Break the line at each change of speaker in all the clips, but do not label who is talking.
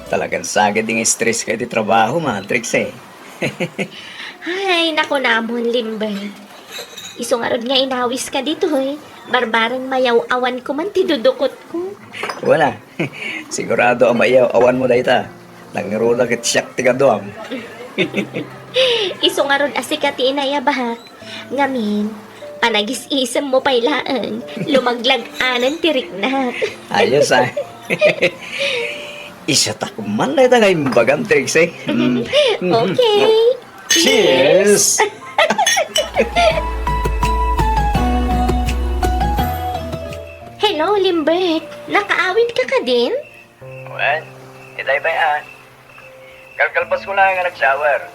Talagang sagad yung stress kayo di trabaho, Matrix eh.
Ay, naku namon, Limbay. Isungarod nga inawis ka dito eh. Barbarang mayaw awan ko man tidudukot ko.
Wala. Sigurado ang mayaw awan mo na ita. Nangirola kit siyak tiga doam.
Isungarod asikati inayabahak. Ngamin, panagis-isam mo pailaan. Lumaglag-anan tirik na.
Ayos ah. Isa takman na ita ngayon bagang tricks eh.
Okay.
Cheers!
Hello, Limbert. Nakaawit ka ka din?
Well, itay ba yan? Kalkalpas ko lang nga nag-shower.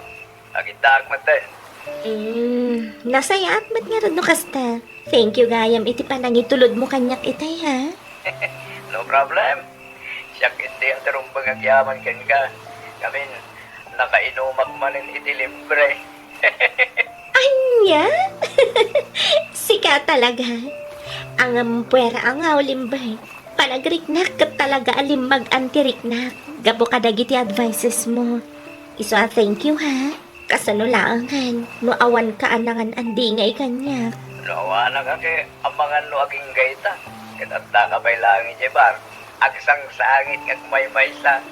Agitaak mata.
Nasaya at mat nga rin no kasta. Thank you, Gayam. Iti pa nang itulod mo kanyak itay, ha?
No problem. Siyak hindi ang tarumbang agyaman kan ka. Kami, nakainumak manin iti libre.
Anya? Sika talaga. Ang puwera ang Limbert. Panagriknak ka talaga alimag antiriknak. Gabo ka dagiti advices mo. Iso thank you, ha? Kasano laangan. No awan ka anangan andingay kanya.
Nawa na ka kay amangan no aking gaita. Katata ka pa'y langit jebar. Agsang sangit nga kumay sa.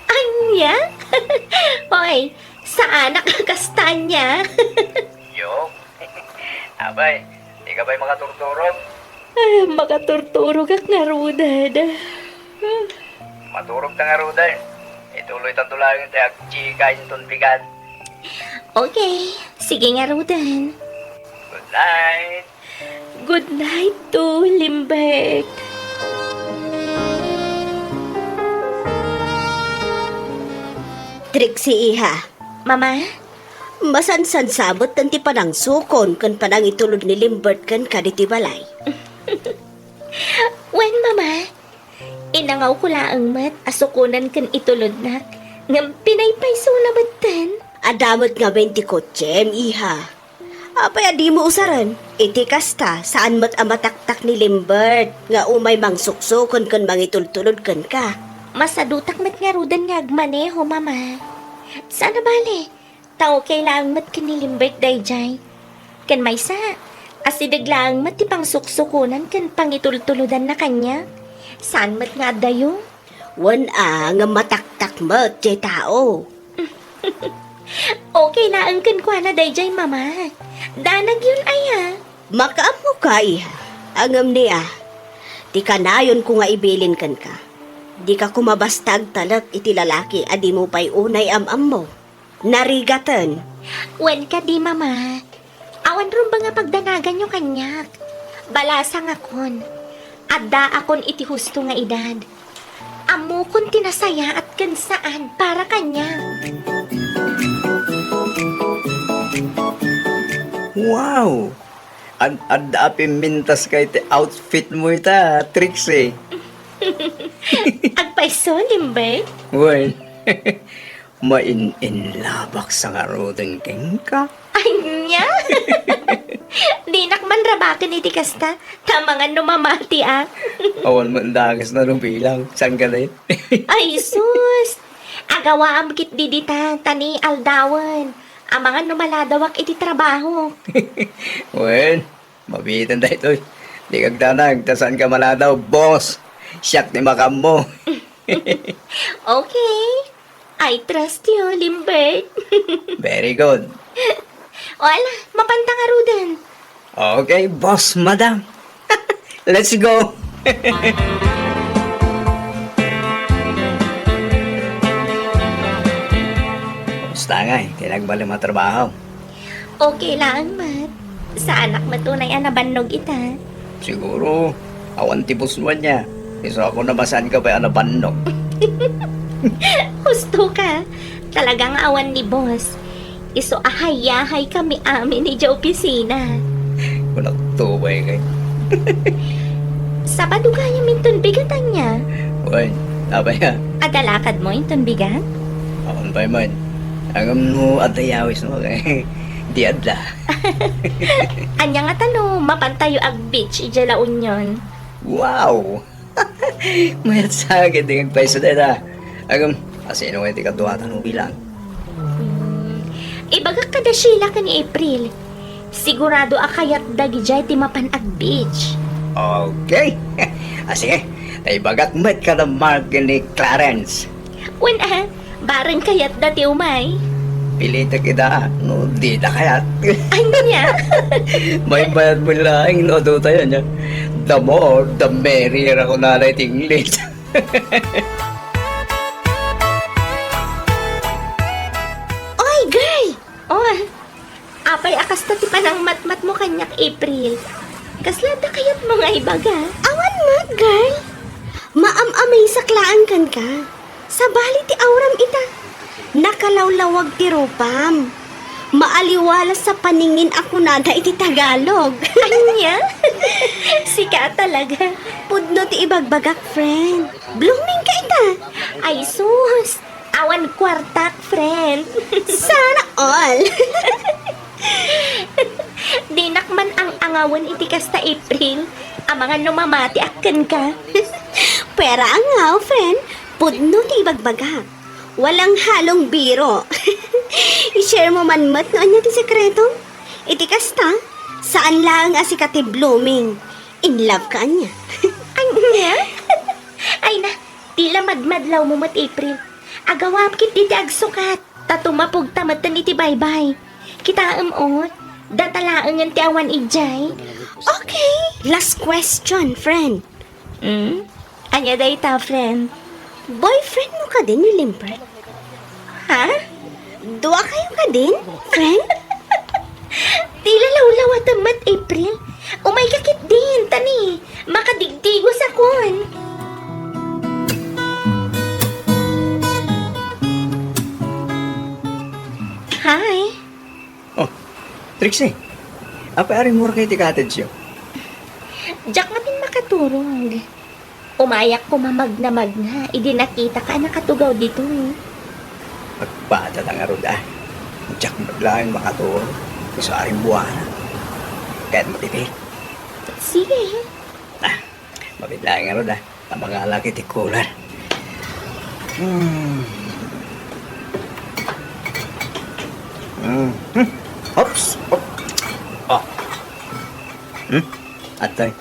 Anya? Hoy, saan nakakastanya?
Yo. Abay, di ka ba'y makaturturog?
Ay, makaturturo kak narudad.
Maturog ta nga ruday. Ituloy tantulangin tayo chika yung bigan.
Okay, sige nga rudan.
Good night.
Good night to Limbert.
Trixie iha,
Mama?
masansan sabot tanti panang sukon kan panang itulod ni Limbert kan kaditi balay.
When, Mama? Inangaw ko laang mat, asukunan kan itulod nak. Ngam pinaypayso na batan.
Adamot nga 20 kotsem iha. Apay adi mo usaran, iti kasta saan mat amataktak ni Limbert nga umay mang suksukon kan mangitultulod kan ka.
Masadutak mat nga rudan nga agmaneho, Mama. Sana bale? Tao kailangan mat kinilimbert dayjay. Kan may sa, asidaglaang mat tipang suksukunan kan pangitultuludan na kanya. Saan mat nga dayo?
Wan nga mataktak mat jay tao.
Okay laang kan kwa na dayjay, Mama. Danag yun aya.
Makaamo ka iha, angam niya. Di ka nayon ko nga ibilin kan ka. Di ka kumabastag talak iti lalaki adi mo pa'y unay am mo. Narigatan.
Wen ka di, Mama. Awan rin ba nga pagdanagan nyo kanyak? Balasang akon. Adda akon iti husto nga edad. Amo kon tinasaya at kansaan para kanya.
Wow! Ad-api mintas ka iti outfit mo ita, Tricks eh.
Agpaiso, Limbert?
Well, main-inlabak sa ngarodeng king ka.
Anya? Di nakman rabakan iti kasta. Tamangan numamati ah.
Awan mo dagas na nung bilang. Saan ka na yun?
Ay, sus! Agawa ang kit didita, tani aldawan. Ang mga numaladawak iti trabaho.
Well, mabitan da ito. Di kagdanag, tasan ka maladaw, boss. Siyak ni makam mo.
Okay. I trust you, Limbert.
Very good.
Wala, mapanta nga rudan.
Okay, boss, madam. Let's go. Basta nga eh, tinagbali matrabaho.
Okay lang, Mat. Sa anak matunay ang nabannog ita.
Siguro, awan tipos mo niya. Iso ako nabasan ka pa anabannog.
Husto ka. Talagang awan ni boss. Iso ahay-yahay kami amin ni Joe Piscina.
Kunak tubay kay.
Sabado kaya minton bigatan niya.
Uy, abay ha.
Adalakad mo inton bigat?
Awan pa man. Angam no atayawis mo kay. Di adla.
Anya nga tano, mapantayo ag beach ijala unyon.
Wow! Mayat sa akin, di kang paiso dahil ha. Agam, asino nga di ka duwatan mo bilang.
Ibagak ka da Sheila ka ni April. Sigurado akayat dagi jay ti mapanag beach.
Okay. Sige, naibagat mat ka ng Mark ni Clarence.
Una, bareng kayat dati umay.
Pilita kita, no, di na kayat.
Ay, niya.
May bayad mo lang, no, do tayo niya. The more, the merrier ako na English.
Oy, girl! Oh, apay akas ta ti panang matmat mo kanyak April. Kaslada kayat mga ibaga.
Awan mat, girl. Maam-amay saklaan kan ka. Sa bali ti auram ita. Nakalawlawag ti rupam. Maaliwalas sa paningin ako na iti Tagalog.
Anya? Sika talaga.
Pudno ti ibagbagak, friend. Blooming ka ita.
Ay, sus. Awan kwartak, friend.
Sana all.
Dinakman ang angawan iti kasta April. Ang mga numamati akan ka.
Pera angaw, friend. Pudno ti ibagbagak. Walang halong biro. I-share mo man mat noon niya ti sekreto. Iti kasta, saan lang asi ka ti blooming. In love ka niya.
Anya? Ay na, tila madmadlaw mo mat April. Agawap kit iti agsukat. Tatumapog tamatan iti baybay. Kita amot. Datalaangan ti awan ijay.
Okay, last question, friend.
Anya day ta, friend?
Boyfriend mo ka din ni Limpert?
Ha?
Dua kayo ka din, friend?
Tila lawlaw at mat April. Umay kakit din, tani. Makadigdigo sa kon. Hi.
Oh, Trixie. Apa ari mo kayo ti cottage yo?
Diyak natin makaturong. Umayak ko mamag na. Idi nakita ka nakatugaw dito.
Magpata ng aruda. Diyak maglaing makaturo. Sa aring buwana. Kahit matipid.
Sige.
Mabitlaing aruda. Ang mga laki ti kulan. Hops! Hop! Oh! Atay.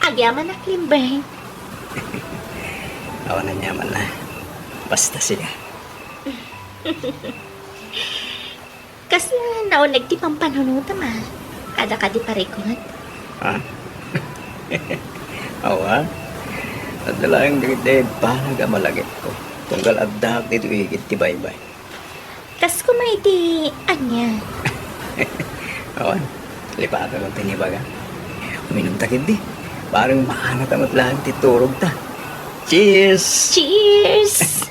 Agyaman na Klimbay.
Awan na nyaman na. Basta siya.
Kasi naunag ti pampanunuta ma. Kada ka di parikot.
Ha? Awa? Nadalang gagit paano ka malagit ko. Tunggal addak dito igit ti baybay.
Kas ko may di anya.
Awan? Lipatan ng tinibaga. Uminom takid di. Parang mahanat amat lang ti turog ta. Cheers!
Cheers!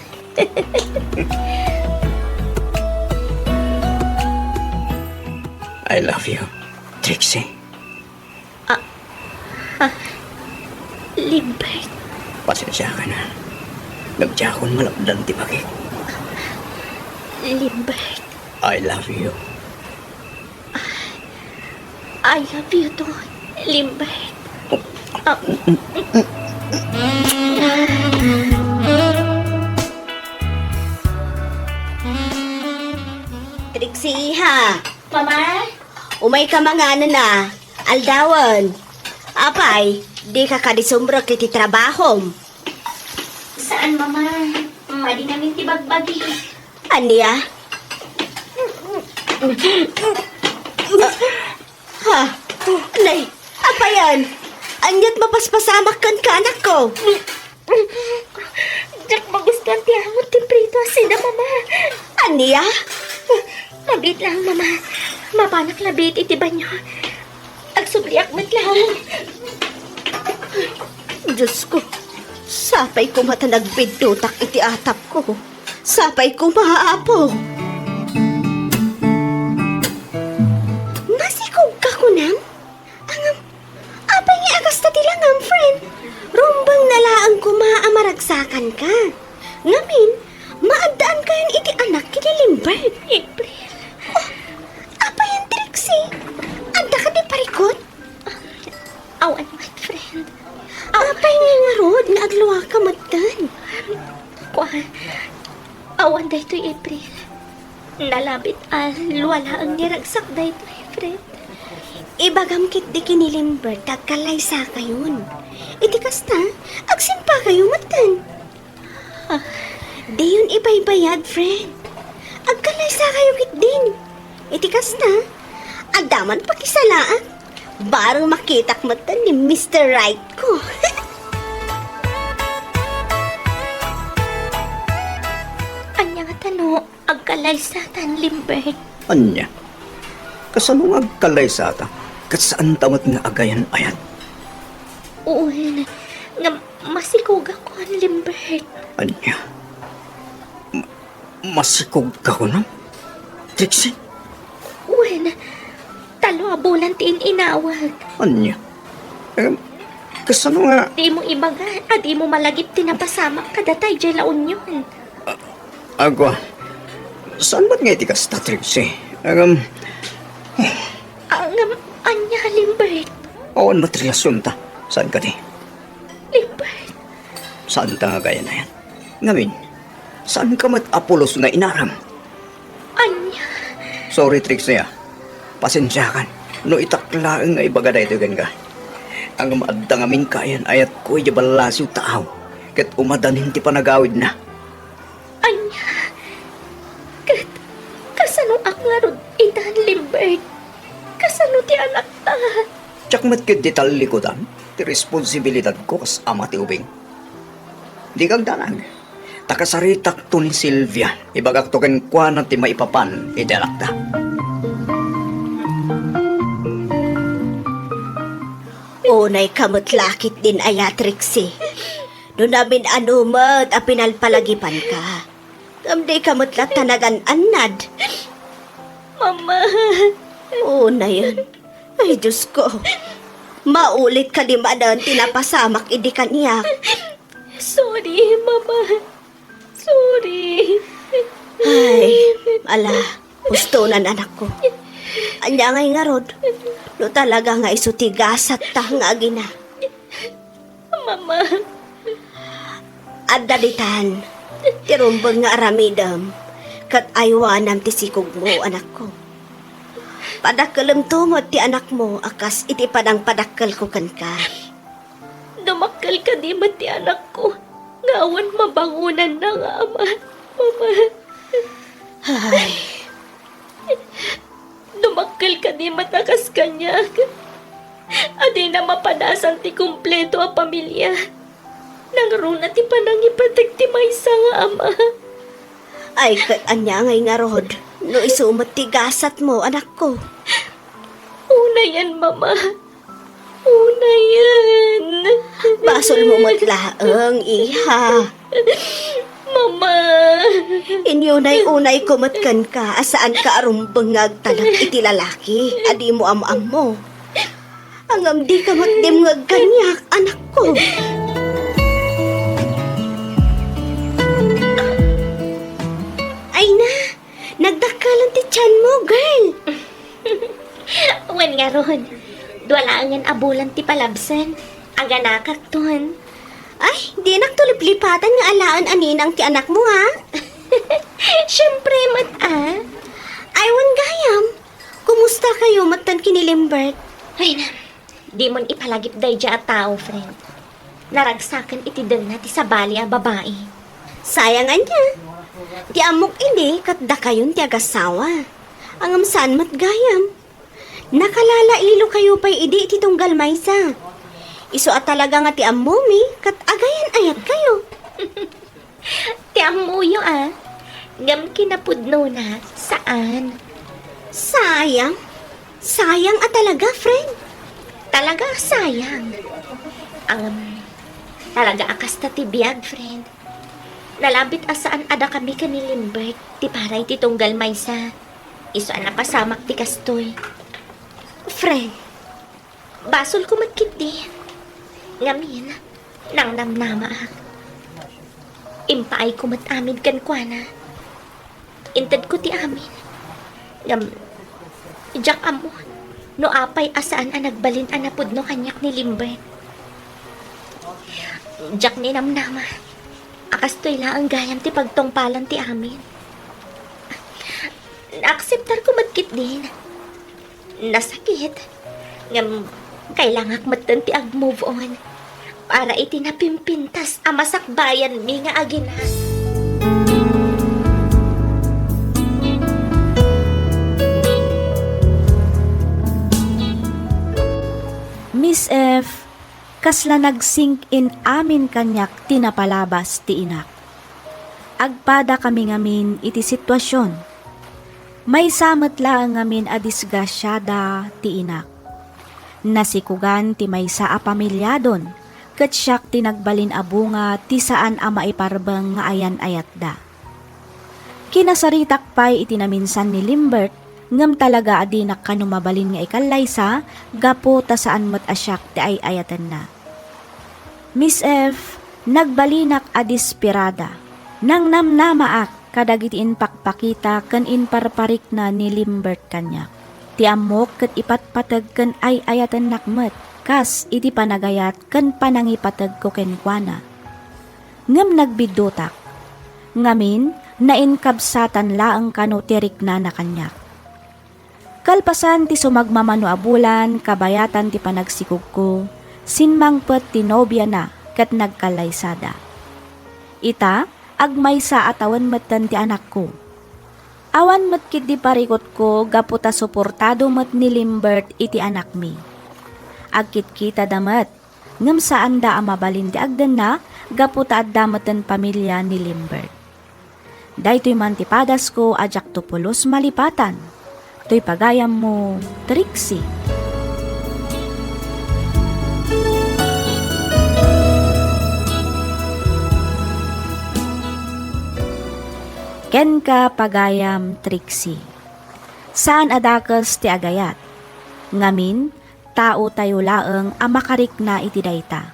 I love you, Trixie.
Limbert.
Pasensya ka na. Nagjakon malapdan ti bakit.
Limbert.
I love you.
I love you too, Limbert.
Trixie, ha?
Mama?
Umay ka mga na. Aldawan. Apay, di ka kadisumbro kiti trabaho.
Saan, Mama? Madi namin tibagbagi.
Aniya? Ha? Nay, apa yan? Anyat mapaspasamak kan ka anak ko.
Jack, magustuhan ti amot ti prito asida, Mama.
Aniya?
Labit lang, Mama. Mapanak labit iti banyo. Agsubliak mat lang.
Diyos ko, sapay ko mata nagbidutak iti atap ko. Sapay ko maaapo. Masikog ka ko nam? Angam, apay nga agas ta tilangam, friend. Rumbang nalaang ko maamaragsakan ka. Ngamin, maagdaan ka yan iti anak kini Limbert.
April.
Apa yan, Trixie? Anda ka di parikot?
Awan, my friend. Awan daytoy April. Nalabit wala ang niragsak daytoy, friend.
Ibagam kit di kinilimbert tagkalaysa kayon. Iti kasta, agsimpa kayo matan. Di yun ipaybayad, friend. Agkalaysa kayo kit din. Iti kasta, agdaman pakisalaan. Barang makitak matan ni Mr. Right ko.
Anya nga tano, agkalaysatan, Limbert.
Anya, kasanong agkalay sa ata? Kasaan tamat nga agayan ayat?
Uwan, nga masikog ako, Limbert.
Anya, masikog ka ko na? Trixie,
Uwan, talo abulan tiin inawag.
anya, kasano nga?
Di mo ibaga, di mo malagip tinapasamak kadatay dyan laon yun.
Agwa, saan ba't nga iti kasta, Trixie?
Anya, Limbert.
Awan ba't relasyon ta? Saan ka di?
Limbert.
Saan ta nga gaya na yan? Ngamin, saan ka mat Apolos na inaram?
Anya.
Sorry, Trixie, pasensya kan. No itaklaan nga ibaga da ito ka. Ang maadda nga kayan ayat ko iya balasiw taaw. Kat umadanin ti panagawid na.
Anya. Kasano ako nga ron itan, Limbert. Kasano ti anak ta.
Tsak mat kit di talikodan, ti responsibilidad ko kas ama ti ubing. Di kang danag. Takasaritak to ni Sylvia. Ibagak to ken kwa ti maipapan idalakta.
Unay kamot lakit din aya, Trixie. Doon namin anumat a pinalpalagipan ka. Kamdi kamot la tanagan anad.
Mama.
Na yan. Ay, Diyos ko. Maulit ka di madan tinapasamak idi kaniyak.
Sorry, Mama. Sorry.
Ay, ala, gusto na anak ko. Anya ngay nga rod. No talaga nga isutigasat ta nga gina.
Mama.
At dalitan, tirumbang nga aramidam, kat aywanam ti sikog mo, anak ko. Padakkelam tumot ti anak mo, akas iti padang padakkel ko kan ka.
Dumakal ka di ba ti anak ko? Ngawan mabangunan na nga, Ama. Mama.
Ay,
Dumakal ka di matakas kanya. Adi na mapadasan ti kumpleto a pamilya. Nangruna ti panangipatek ti maysa nga ama.
ay kat anya ngay nga rod, no isumot ti gasat mo, anak ko.
Una yan, Mama. Una yan.
Basol mo matlaang, iha.
Mama.
Inyo na'y unay kumatkan ka, asaan ka arumbangag talag iti lalaki, adi mo am-am mo. Ang amdi ka matdimngag kanyak, anak ko. Ay na, nagdakalan ti tiyan mo, girl.
Wan nga ron. Duwalaan abulan ti palabsan. Aga nakaktuhan.
Ay, di nagtuliplipatan nga alaan aninang ti anak mo, ha?
Siyempre,
Aywan gayam, kumusta kayo matan kinilimbert?
Ay na, di mon ipalagip day dya at tao, friend. Naragsakan iti na ti sabali a babae.
Sayangan niya. Ti amok ini, katda kayon ti agasawa. Ang amsan mat gayam. Nakalalailo kayo pa'y idi iti tunggal maysa. Iso at talaga nga ti amomi, kat agayan ayat kayo.
Ti amuyo Ngam kinapudno na. Saan?
Sayang. Sayang at talaga, friend.
Talaga sayang. Talaga akas ta ti biyag, friend. Nalabit asaan ada kami kanilimbert. Ti paray ti tunggal maysa. Iso napasamak ti kastoy.
Friend,
Basol ko magkiti. Ngamin, nang namnama. Impaay ko matamin kan kwa na. Intad ko ti amin. Ijak amo. No apay asaan ang nagbalin anapod no kanyak ni Limbert. Jak ni namnama. Akastoy lang ang gayam ti pagtungpalan ti amin. Naakseptar ko magkit din. Nasakit. Ngam, kailangan matan ti ag-move on. Para iti napimpintas amasakbayan mi nga agina.
Miss F, kasla nag-sink in amin kanyak tinapalabas ti inak. Agpada kami ngamin iti sitwasyon. May samet lang ngamin a disgrasyada ti inak. Nasikugan ti maysa a pamilyadon, ket siyak tinagbalin a bunga ti saan a maiparbeng nga ayan-ayat da. Kinasaritak pa'y itinaminsan ni Limbert, ngam talaga adi nakanumabalin nga ikalaysa, gapo ta saan mat asyak ti ay ayatan na. Miss F, nagbalinak a dispirada. Nang namnamaak, kadagiti inpakpakita ken inparparik na ni Limbert kanya. Ti amok ket ipatpatag ken ay ayatan nakmet, kas iti panagayat ken panangipatag ko kenkwana. Ngam nagbidutak. Ngamin, nainkabsatan laang kano tirik na kanyak. Kalpasan ti sumagmamano a bulan, kabayatan ti panagsikog ko, sinmangpet ti nobya na ket nagkalaysada. Ita, agmaysa atawan metten ti anak ko. Awan met kit di parikot ko, gaputa suportado met ni Limbert iti anak mi. Agkit kita damet, ngem saan da amabalin ti agden na, gaputa adda metten pamilya ni Limbert. Daytoy man ti padas ko ajak to pulos malipatan. To'y pagayam mo, Trixie. Ken ka pagayam, Trixie. Saan adakes ti agayat? Ngamin, tao tayo laeng amakarik na iti dayta.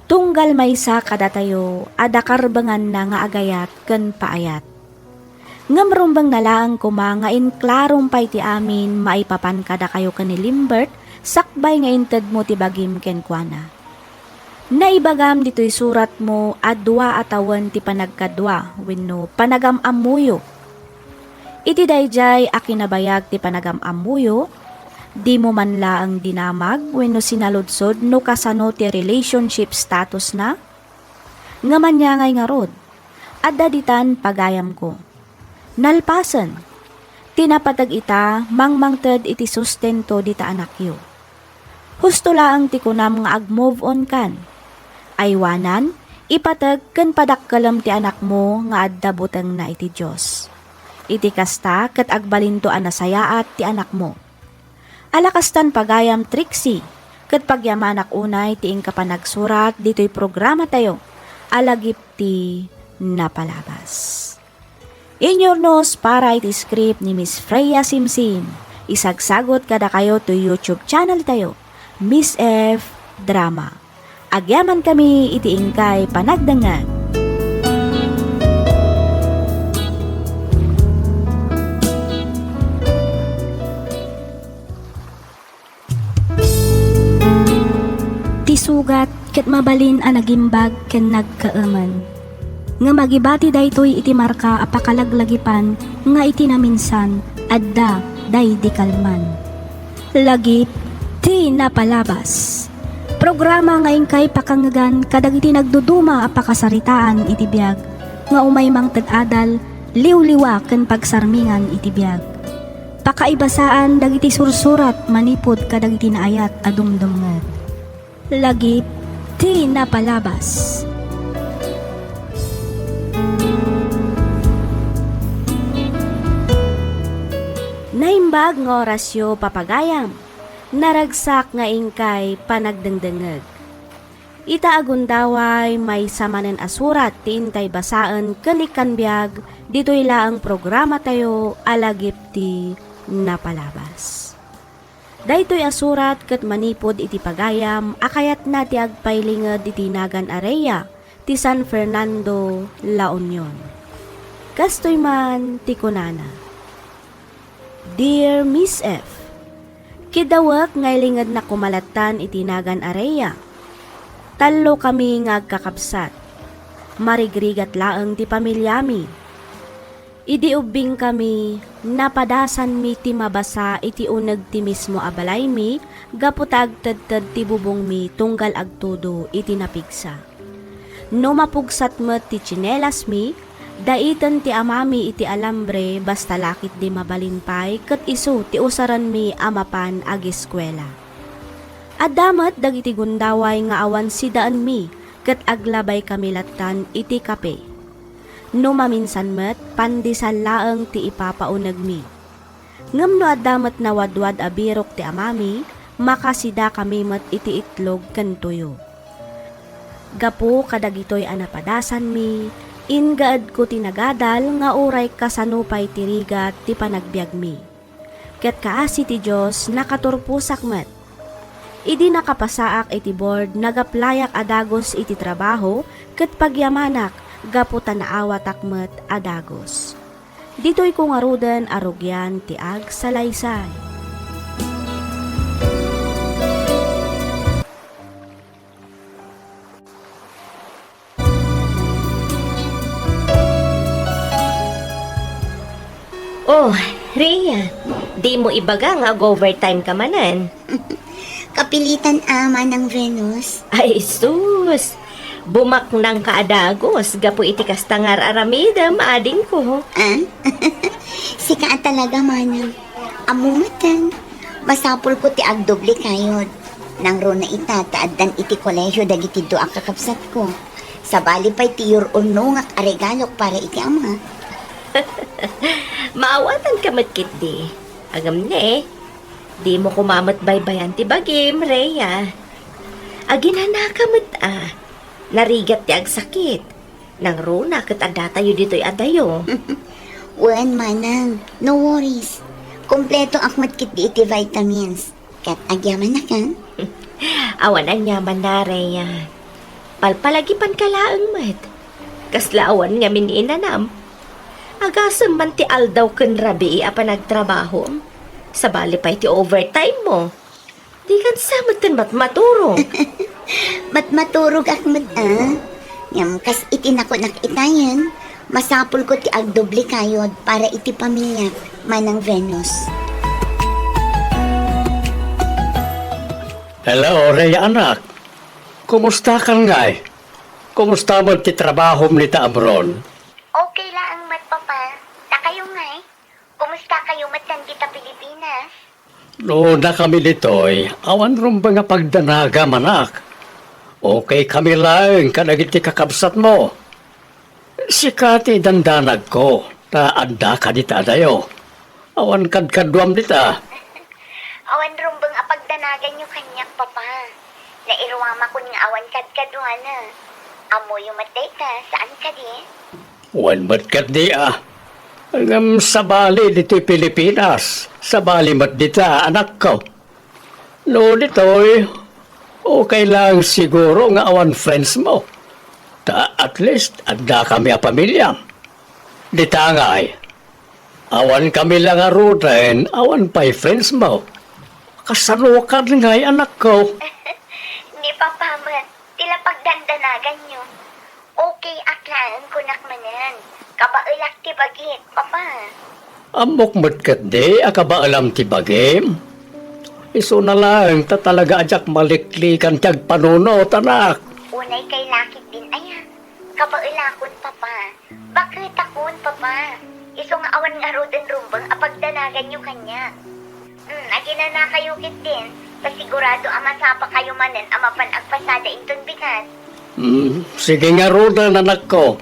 Tunggal maysa kada tayo, adakarbangan na nga agayat ken paayat. Ngamrumbang nalaang kumangain klarong pay ti amin maipapan kada kayo ka ni Limbert, sakbay nga inted mo ti bagim kenkwana. Naibagam dito'y surat mo adwa atawan ti panagkadwa wenno panagamamuyo. Iti dayjay akinabayag ti panagamamuyo, di mo man laang dinamag wenno sinaludsod no kasano ti relationship status na? Ngaman niya ngay nga rod, adda ditan pagayam ko. Nalpasan, tinapatag ita, mangmangted iti sustento dita anakyo. Husto laang ti kunam nga ag-move on kan. Aywanan, ipatag ken padakkelam ti anak mo nga adda buteng na iti Dios. Iti kasta ket agbalinto a nasayaat ti anak mo. Alakastan pagayam, Trixie, ket pagyamanak unay ti ingkapanagsurat dito'y programa tayo, alagip ti napalabas. In your nose para iti script ni Miss Freya Simsim. Isagsagot kada kayo to YouTube channel tayo, Miss F Drama. Agyaman kami iti ingkay panagdangan.
Tisugat ket mabalin a nagimbag ken nagkaaman. Nga magibati daytoy iti marka apakalaglagipan nga iti naminsan adda day di kalman. Lagip ti napalabas. Programa nga ingkay pakangagan kadag iti nagduduma apakasaritaan iti biag nga umay mang tag-adal liwliwa ken pagsarmingan iti biag. Pakaibasaan dagiti sursurat manipod kadag iti naayat adumdumngad. Lagip ti napalabas.
Naimbag nga orasyo papagayam, naragsak nga ingkay panagdengdengeg. Ita agundaway may samanen asurat ti intay basaan kanikan biag dito'y laang programa tayo alagip ti napalabas. Daytoy asurat ket manipod iti pagayam akayat na ti agpaylinged iti Nagan Area ti San Fernando, La Union. Kastoy man ti kunana. Dear Miss F, kidawak ngaylinged na kumalatan iti Nagan Area. Talo kami nga kakabsat. marigrigat laeng ti pamilyami. Idi ubing kami, napadasan mi ti mabasa iti uneg ti mismo abalay mi, gaputag tedted ti bubong mi tunggal agtudo iti napigsa. No mapugsat met ti tsinelas mi, daiten ti amami iti alambre basta lakit di mabalimpay ket isu ti usaran mi amapan agiskwela. Adamet dagiti gundaway nga awan sidaan mi ket aglabay kami latan iti kape. No maminsan met pandisal laeng ti ipapauneg mi. Ngem no adamet na wadwad abirok ti amami, makasida kami met iti itlog ken tuyo. Gapu kadagitoy anapadasan mi, ingaad ko tinagadal nga uray kasanupay tirigat ti panagbiag mi. Ket kaasi ti Diyos nakaturpusak met. Idi nakapasaak iti board nagaplayak adagos iti trabaho ket pagyamanak gaputan naawatak met adagos. Dito'y kung arudan arugyan ti ag salaysay.
Oh, Rhea, di mo ibaga nga overtime ka manan.
Kapilitan ama ng Venus.
Ay, sus! Bumak ng kaadagos, gapo iti kastangar aramida, maading ko.
Ah? Sika talaga manang. Amumatan. Masapul ko ti agdoble kayod. Nang rona itataaddan iti kolesyo dagiti do ang kakapsat ko. Sabali pa'y ti yurunno nga aregalok para iti ama.
Maawatan ka matkit di. Agam na eh. Di mo kumamat baybayan ti bagim, Rhea. Aginana ka Narigat ti agsakit. Nang runa ket adda tayo dito'y adayo.
Wen manang, no worries. Kompleto akmat kit di iti vitamins. Kat agyaman na ka.
Awan ang yaman na, Rhea. Palpalagipan ka laang mat. Kaslaawan nga mininanam. Agasam man ti aldaw ken rabi apa nagtrabaho. Sabali pa iti overtime mo. Di kan samatan maturo.
Maturog akmat Ngam kas iti nako nakitayan. Masapul ko ti agdoble kayod para iti pamilya manang Venus.
Hello, Rhea anak. Kumusta ka ngay? Kumusta mo ti trabaho ni Amron?
Okay lang mat papa. Na kayo nga Kumusta kayo matan kita Pilipinas?
No, na kami dito'y awan rumba nga pagdanaga manak. Okay kami lang kanagiti kakabsat mo. Sikati dandanag ko, taanda ka dita dayo. Awan kadkadwam dita.
Awan rumbang apagdanagan nyo kanyak, papa. Nairuwama ko nga awan kadkaduhan na. Amo yung matay ka, saan ka di?
Wan mat di Ang sabali dito'y Pilipinas. Sabali mat dita, anak ko. No, dito'y okay lang siguro nga awan friends mo. At least, adda kami a pamilya. Dita nga'y, awan kami lang arutin, awan pa'y friends mo. Kasalukan nga'y anak ko.
Ni papa man, tila pagdandanagan nyo. Okay aklaan ko nakmanan. Kabailak ti bagit, papa.
Amok matkat di, akaba alam ti bagim. Iso na lang, talaga ajak maliklikan tiyag panunot, anak.
Unay kay lakit din, aya. Kabailakon, papa. Bakit akon, papa? Iso nga awan nga roden rumbang apagdanagan nyo kanya. Agina na kayo kit din. Pasigurado amasapa kayo manen amapan agpasada inton bigas.
Sige nga rodan, anak ko.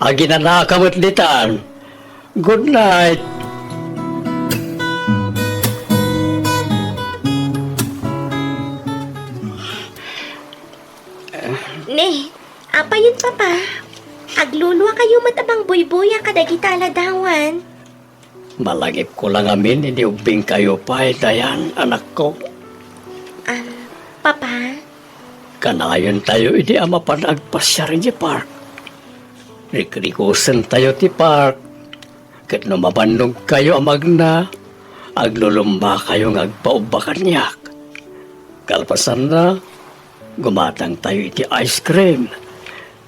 Agi na nakamatlitan. Good night.
Ne, apa yun papa? Aglulwa kayo matabang buybuya kadagita ladawan.
Malagip ko lang amin, hindi ubing kayo pa, dayan, anak ko.
Papa?
Kanayon tayo, hindi ama pa nagpasya rin di park. Rikrikusan tayo ti park. Kat no mabandog kayo amag na, aglulumba kayo ngagpaubakan niyak. Kalpasan na, gumatang tayo iti ice cream.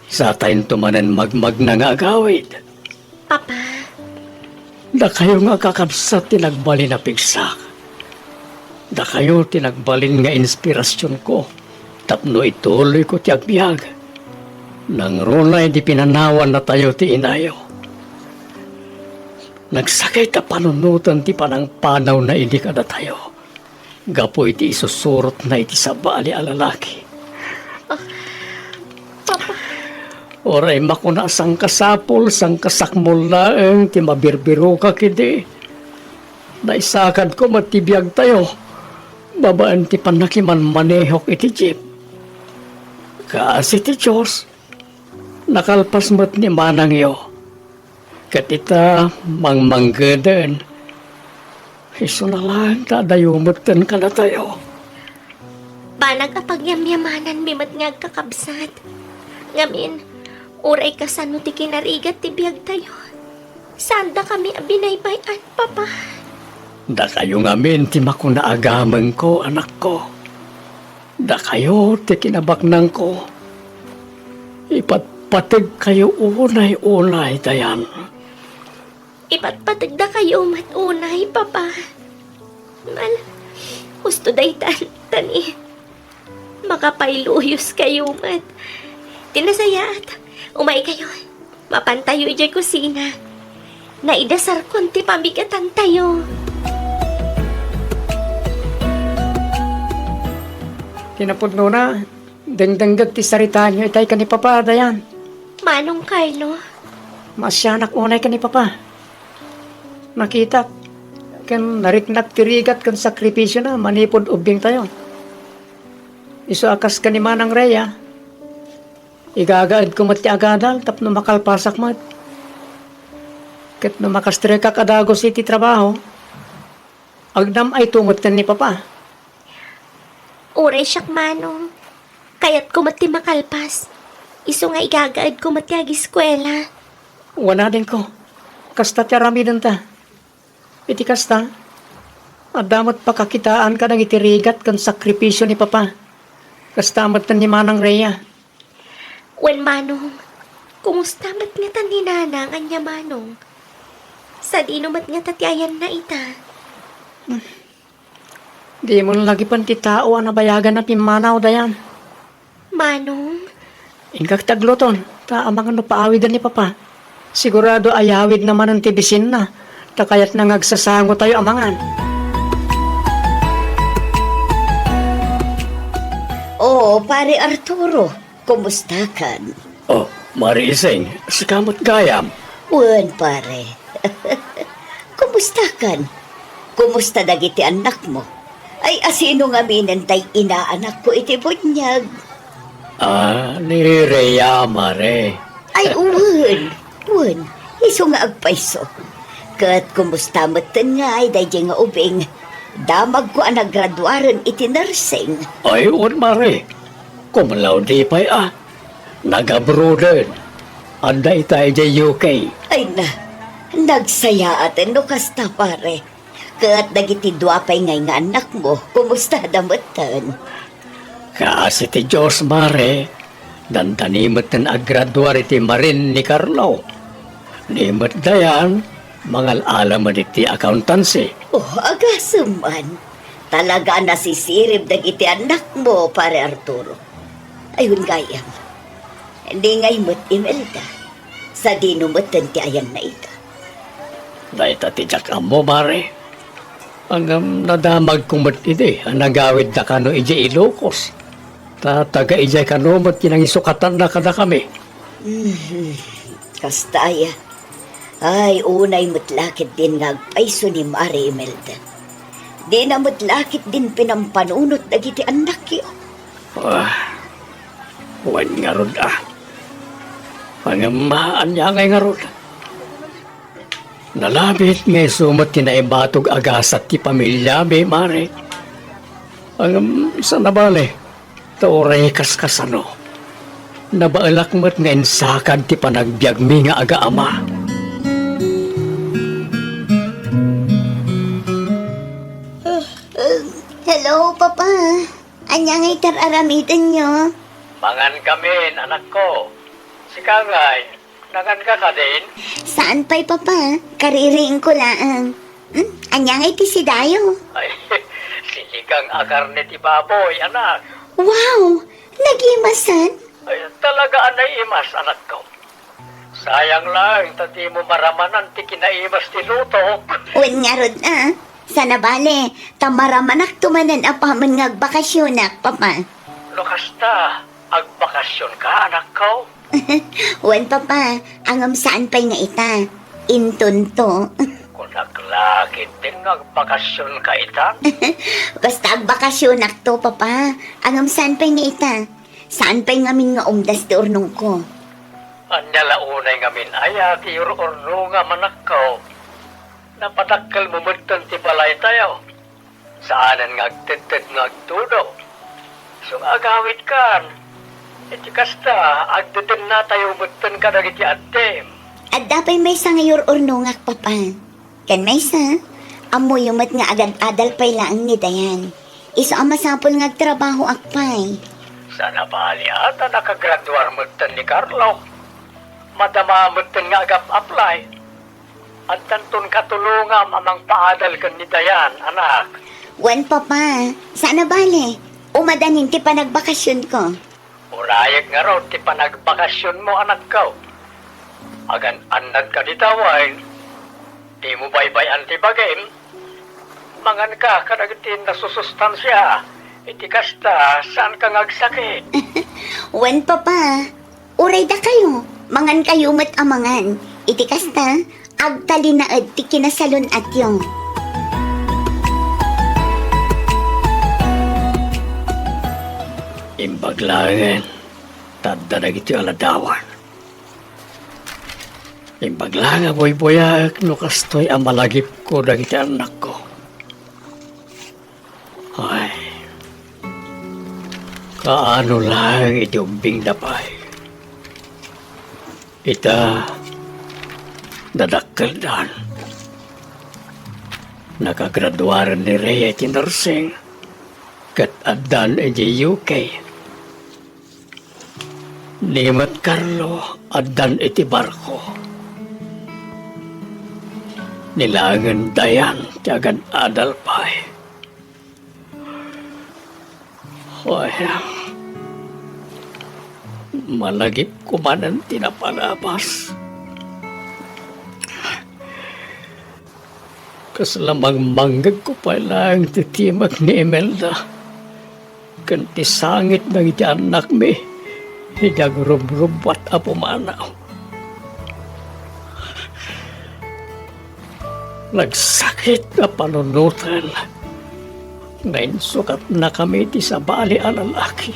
Sa tayo tumanan magmag na nga agawid.
Papa,
Da kayo nga kakabsat tinagbali na pigsak. Da kayo tinagbalin nga inspirasyon ko. Tapno ituloy ko ti agbyag. Nang runay di pinanawan na tayo ti inayo. Nagsakay ta panunutan ti panang panaw na hindi ka na tayo. Gapo iti isusurot na iti sabali a lalaki. Oray makuna sang kasapol, sang kasakmol laeng, ti mabirbiro ka kidi. Naisakad ko matibiyag tayo. Babaan ti panakiman manehok iti jeep. Kaasi ti Diyos, nakalpas mo't ni manang yo. Katita mangmanggadan. Iso na lang, dadayumutan ka na tayo.
banag apagyamyamanan mimat nga kakabsat. Ngamin, uray ka sa no ti kinarigat ti biyag tayo. Sanda kami abinaybayan, Papa.
Da kayo ngamin ti makunaagamang ko, anak ko. Da kayo ti kinabaknang ko. Ipatpatig kayo unay-unay, dayan.
Ipatpatagda kayo matunay, Papa. Mal, gusto day tani. Makapailuyos kayo mat. Tinasayaat, umay kayo. Mapantayo ijay kusina. Naidasar konti pambigatan tayo.
Tinapudno na, dengdenggag ti sarita nyo, itay ka ni Papa, dayan.
Manong Carlo,
Masyanak unay ka ni Papa. Nakita, kan nariknak tirigat kan sakripisyo na, manipod ubing tayo. Iso akas ka ni Manang Rhea. Igagaad ko mat ti agadal, tapno makalpasak mat. Kat no makastre ka kadagos iti trabaho, agdam ay tungot ka ni Papa.
uray siyak manong. Kaya't kumati makalpas. Iso nga igagaad kumati agiskwela.
Wala din ko. Kasta ti aramidan ta. Iti kasta. Adamot pakakitaan ka ng itirigat kan sakripisyo ni Papa. Kasta amat ni Manang Rhea.
Wen manong, kumusta mat nga tan ni nanang anya manong? Sa dino mat nga tatiayan na ita.
Di mo lagi pan ti tao ang nabayagan na pimanaw dayan.
Manong,
Ingkak tagloton. Ta amang ano paawidan ni Papa. Sigurado ayawid naman ang tibisin na. Ta kaya't nangagsasango tayo amangan.
Oo, pare Arturo. Kumusta kan?
Oh, Marising, sakamot gayam.
Wan, pare. Kumusta kan? Kumusta dagiti anak mo? Ay, asino nga minantay inaanak ko iti bunyag.
Ni Rhea, Mare.
Ay, uwan. Iso nga agpaiso. Kat kumusta matan nga ay dayjay nga ubing. Damag ko ang nagraduaran iti nursing.
Ay, Mare. Kumalaw di pa'y nag-abroad. Anda itay di UK.
Ay na, nagsaya atin no kasta pare. Kat dagiti duapay ngay nga anak mo, kumusta damatan?
Kasi ti Diyos, Mare, dandanimot na agraduar iti marin ni Carlo. Nimot dayan, mangal alaman iti accountancy.
Oh, agasuman. Talaga nasisirib dagiti anak mo, pare Arturo. Ayun gayam. Hindi ngay mo't Imelda. Sa dinumutan ti ayan na ita.
Dahil tatijak mo, Mare. Ang nadamag kumot iti, ang nagawid na kano iji Ilocos. Tataga ijay kano mo't kinangisukatan na kada kami.
Kastaya. Ay, unay mutlakit din nagpaiso ni Mari Imelda. Di na mutlakit din pinampanunot dagiti anak yo.
Wan nga rod Pangamaan niya ngay nga rod. Nalabit ngay sumat tinaibatog agasat ti pamilya, be, Mare. Ang isa na bale, taoray kaskasano. Nabaalak mo't nga insakad ti panagbiag mi nga aga ama.
Hello, Papa. Anya ngay tararamitan nyo?
Mangan kami, anak ko. Si Kangay, nangan ka din?
Saan pa'y papa? Kaririing ko lang. Anyang iti si Dayo.
Ay, siligang akarne ti baboy, anak.
Wow! Nagimasan?
Ay, talaga anay imas, anak ko. Sayang lang, tati mo maramanan ti kinaimas ti luto.
Uwan nga rod Sana bale, tamaramanak tumanan apaman ngagbakasyonak, papa.
Lukas ta, agbakasyon ka, anak ko.
Uwan papa, angam saan pa'y nga ita? Inton to.
Kung naglakit din agbakasyon ka ita.
Basta agbakasyonak to, papa. Angam saan pa'y nga ita? Saan pa'y ngamin nga umdas ti urnong ko?
Anya launay ngamin ay ti urno nga manak ko. Napatakal mo mutan ti balay tayo. Saanan nga agtedted nga agtudo. So agawit kan. Iti kasta, agteded na tayo mutan ka dagiti atem.
At dapay may sa ngayor urno nga, papa. Kan may sa, amo yumat nga agad-adal pa'y laang ni Dayan. Iso ang masapol nga agtrabaho akpay.
Sana bali ata nakagraduar mutan ni Carlo. Madama mutan nga agap-apply. At tantun katulungam amang paadal kan ni Dayan, anak.
Wan, papa. Sana bale. Umadanin ti panagbakasyon ko.
Urayag nga raw ti panagbakasyon mo, anak ko. Agan anad ka di taway. Di mo baybayan ti bagim. Mangan ka kadagiti nasusustansya. Iti kasta, saan ka ngagsakit?
Wan, papa. Uray da kayo. Mangan kayo mat amangan. Iti kasta, agtali na ti kinasalon at yung.
Imbaglangan, tadda na iti aladawan. Imbaglangan, boy-boyak, no kastoy ang malagip ko na iti anak ko. Ay, kaano lang iti umbing dapay. Ita, nadakkaldan. Nakagraduaran ni Rhea iti nursing. Kat adan iti UK. Nimat Carlo, adan iti barko. Nilangan Dayan, tiagan adal pa'y. Hoy, malagip kumanan tinapalabas. Kasalamang manggag ko pa lang titimag ni Imelda. Kanti sangit ng iti anak mi. Hidang rubrubat apo manaw. Nagsakit na panunutan. Ngayon sukat na kami ti sa bali ang lalaki.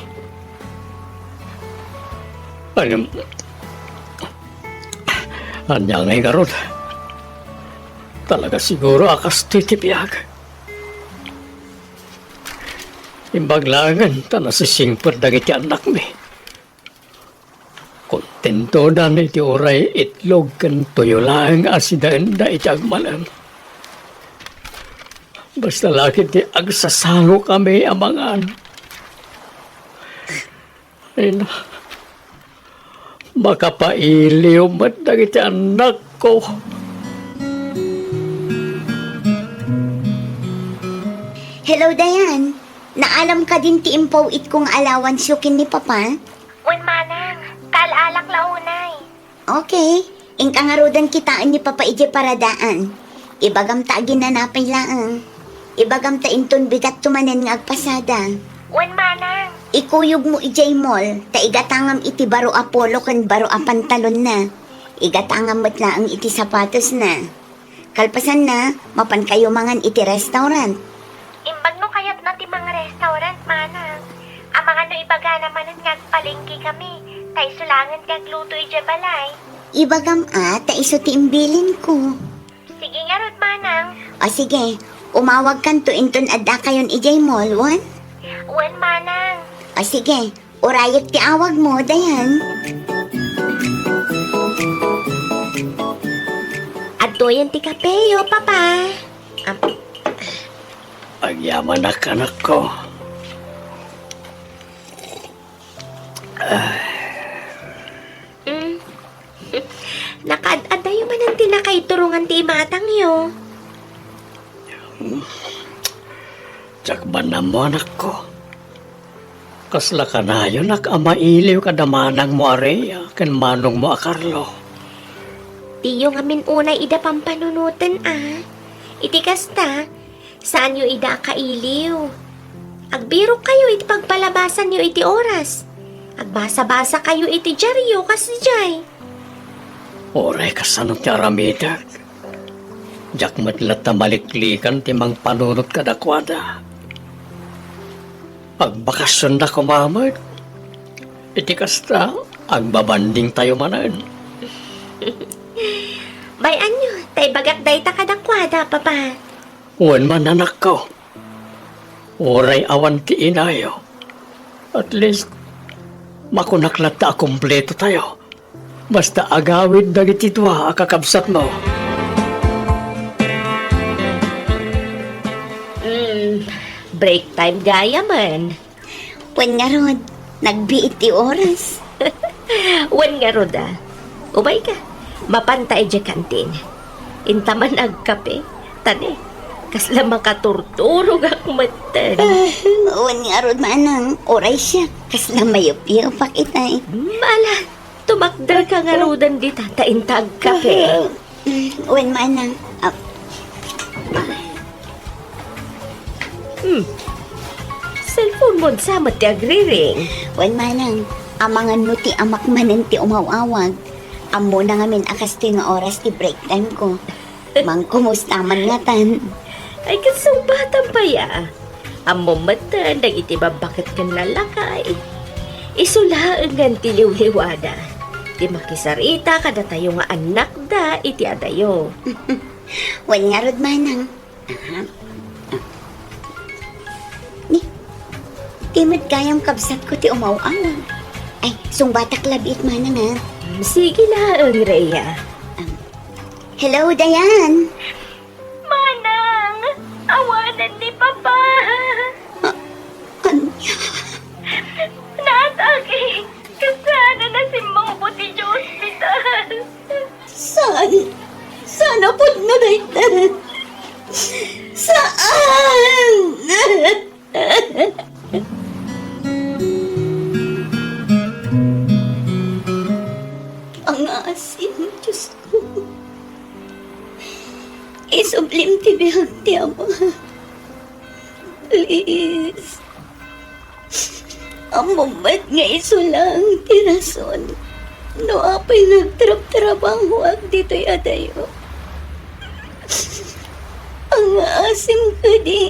Anya ngay karod. Talaga siguro akas titipiyag. Imbaglangan ta nasisingpad dagiti anak mi. Kontento na iti oray itlog kan tuyo lang asidaan da iti agmalang. Basta laki ti agsasango kami amangan. Ay na, makapailiw mat dagiti anak ko.
Hello, Dayan. Naalam ka din ti impaw it kong allowance yukin ni Papa?
Uwan manang, kaalak launay.
Okay. Ingkangarudan kitaan ni Papa ije paradaan. Ibagam ta ginanapay laang. Ibagam ta inton bigat tumanen nga agpasada.
Uwan manang.
Ikuyog mo ijay mall, ta igatangam iti baro apolo kan baro a pantalon na. Igatangam mo't laang iti sapatos na. Kalpasan na, mapan kayo mangan iti restaurant.
Imbag no kayat na ti mga restaurant, manang. Ang mga no ibaga naman nga palengke kami. Tay sulangan kag luto ije balay.
Ibagam ta iso ti imbilin ko.
Sige nga rod, manang.
O sige, umawag kan to inton adda kayon ijay mall, wan?
Uwan manang.
O sige, urayag ti awag mo, Dayan.
At doyan ti kapeyo, papa.
Pagyaman na kanak ko.
man ti matang yo.
Tsak ba mo anak ko? Kasla ka na yun, nakamailiw ka damanang mo areya, kan manong mo akarlo.
Tiyo nga min unay ida pampanunutan Iti kasta, saan yo ida kailiw? Agbiro kayo iti pagpalabasan yo iti oras. Agbasa-basa kayo iti dyaryo kasi jay.
Oray ka sa nung tiaramidag. Jak matlat na maliklikan timang panunot ka dakwada. Pagbakasyon na kumamad, iti kasta, agbabanding tayo manan.
Bayan nyo, tay bagak day ta kadakwada, papa.
Uwan man anak ko. Oray awan ti inayo. At least, makunaklat na kumpleto tayo. Basta agawid na gititwa akakabsat mo.
Break time gaya man.
Wen nga rod, nagbiit ti oras.
Wan nga roda. Ubay ka, mapantay dya kantin. Intaman agkape, tani. Kasla makaturturog ak matan.
Wen nga rod manang, oray siya. Kasla mayop-yop pakitay.
Mala, tumakdar ka nga rodan di tataintag kape.
Wen manang,
Cellphone mo sa mati agriring.
wen manang, amangan mo ti amak manen ti umawawag. Amo na ngamin akas ti nga oras ti break time ko. Mang kumusta man nga tan.
Ay kasong batang pa ya. Amo matan, dagiti babakit kan lalakay. Isulaang gan ti liwliwada. Di makisarita kada tayo nga anak da iti adayo.
Wen nga rod manang. Timid kayang kabsat ko ti umawawag. Ay, sungbatak labit manang ha.
Sige lang, Rhea.
Hello, Dayan.
Manang, awanan ni Papa.
Ano?
Natagi, kasana na si Mang Puti sa ospital.
Saan? Sana po na daytan. Saan? Ang asin, Diyos ko. Isublim ti bihag ti Ama. Please. Ang mamat nga isulang ti rason. No apay nagtrap-trabang huwag dito'y adayo. Ang asim ka di.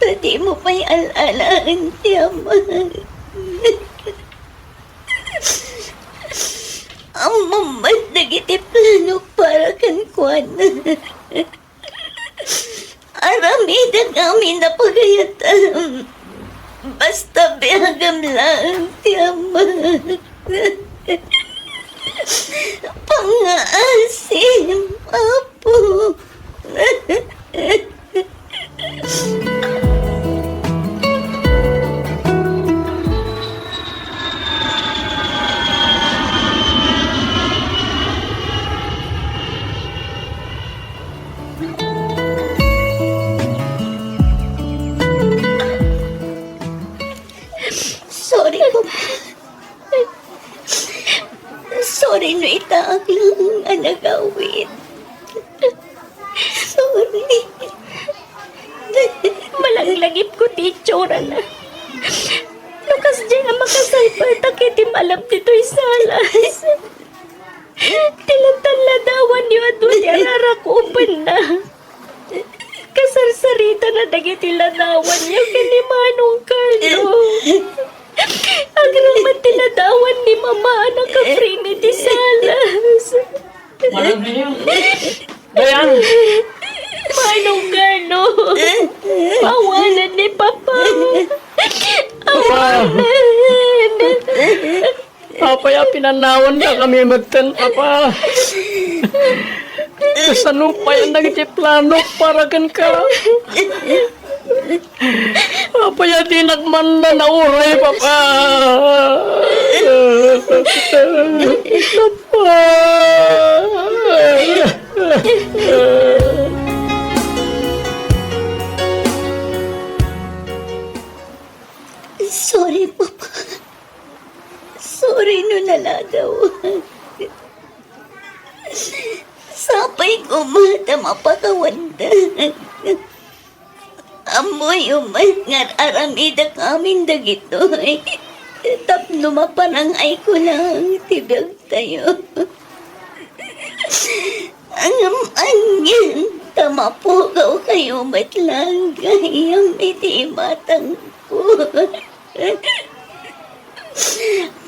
Tadi mo pa'y alalaan ti Ama. Ang mamat nagiti plano para kan Kwan. Aramidan kami na pagayatan. Basta biyagam lang ti Ama. Pangaasim, Apo. Sorry po. Sorry no itaag lang ang nagawin. Sorry.
Malaglagip ko ti itsura na. Lukas dyan nga makasalpay takiti malam dito'y salas. Tilantaladawan niyo at doon ararakupan na. Kasarsarita na dagiti ladawan niyo kanimanong kano. Agraman tinadawan ni Mama na ka-free ti salas.
Manang niyo. Dayan!
Manong kano. Pawanan ni Papa. Awanan.
Papaya, pinanawan ka kami magtan, Papa. Kasanong pa yan nagiti plano para kan ka? Papaya, di nagmanda na uray, Papa. Papa.
Amoy kumata mapakawanda. Amoy umangar aramida kamin dagitoy. Tapno mapanangay ko lang tibag tayo. Ang anyan, tamapugaw kayo matlang gayang iti matang ko.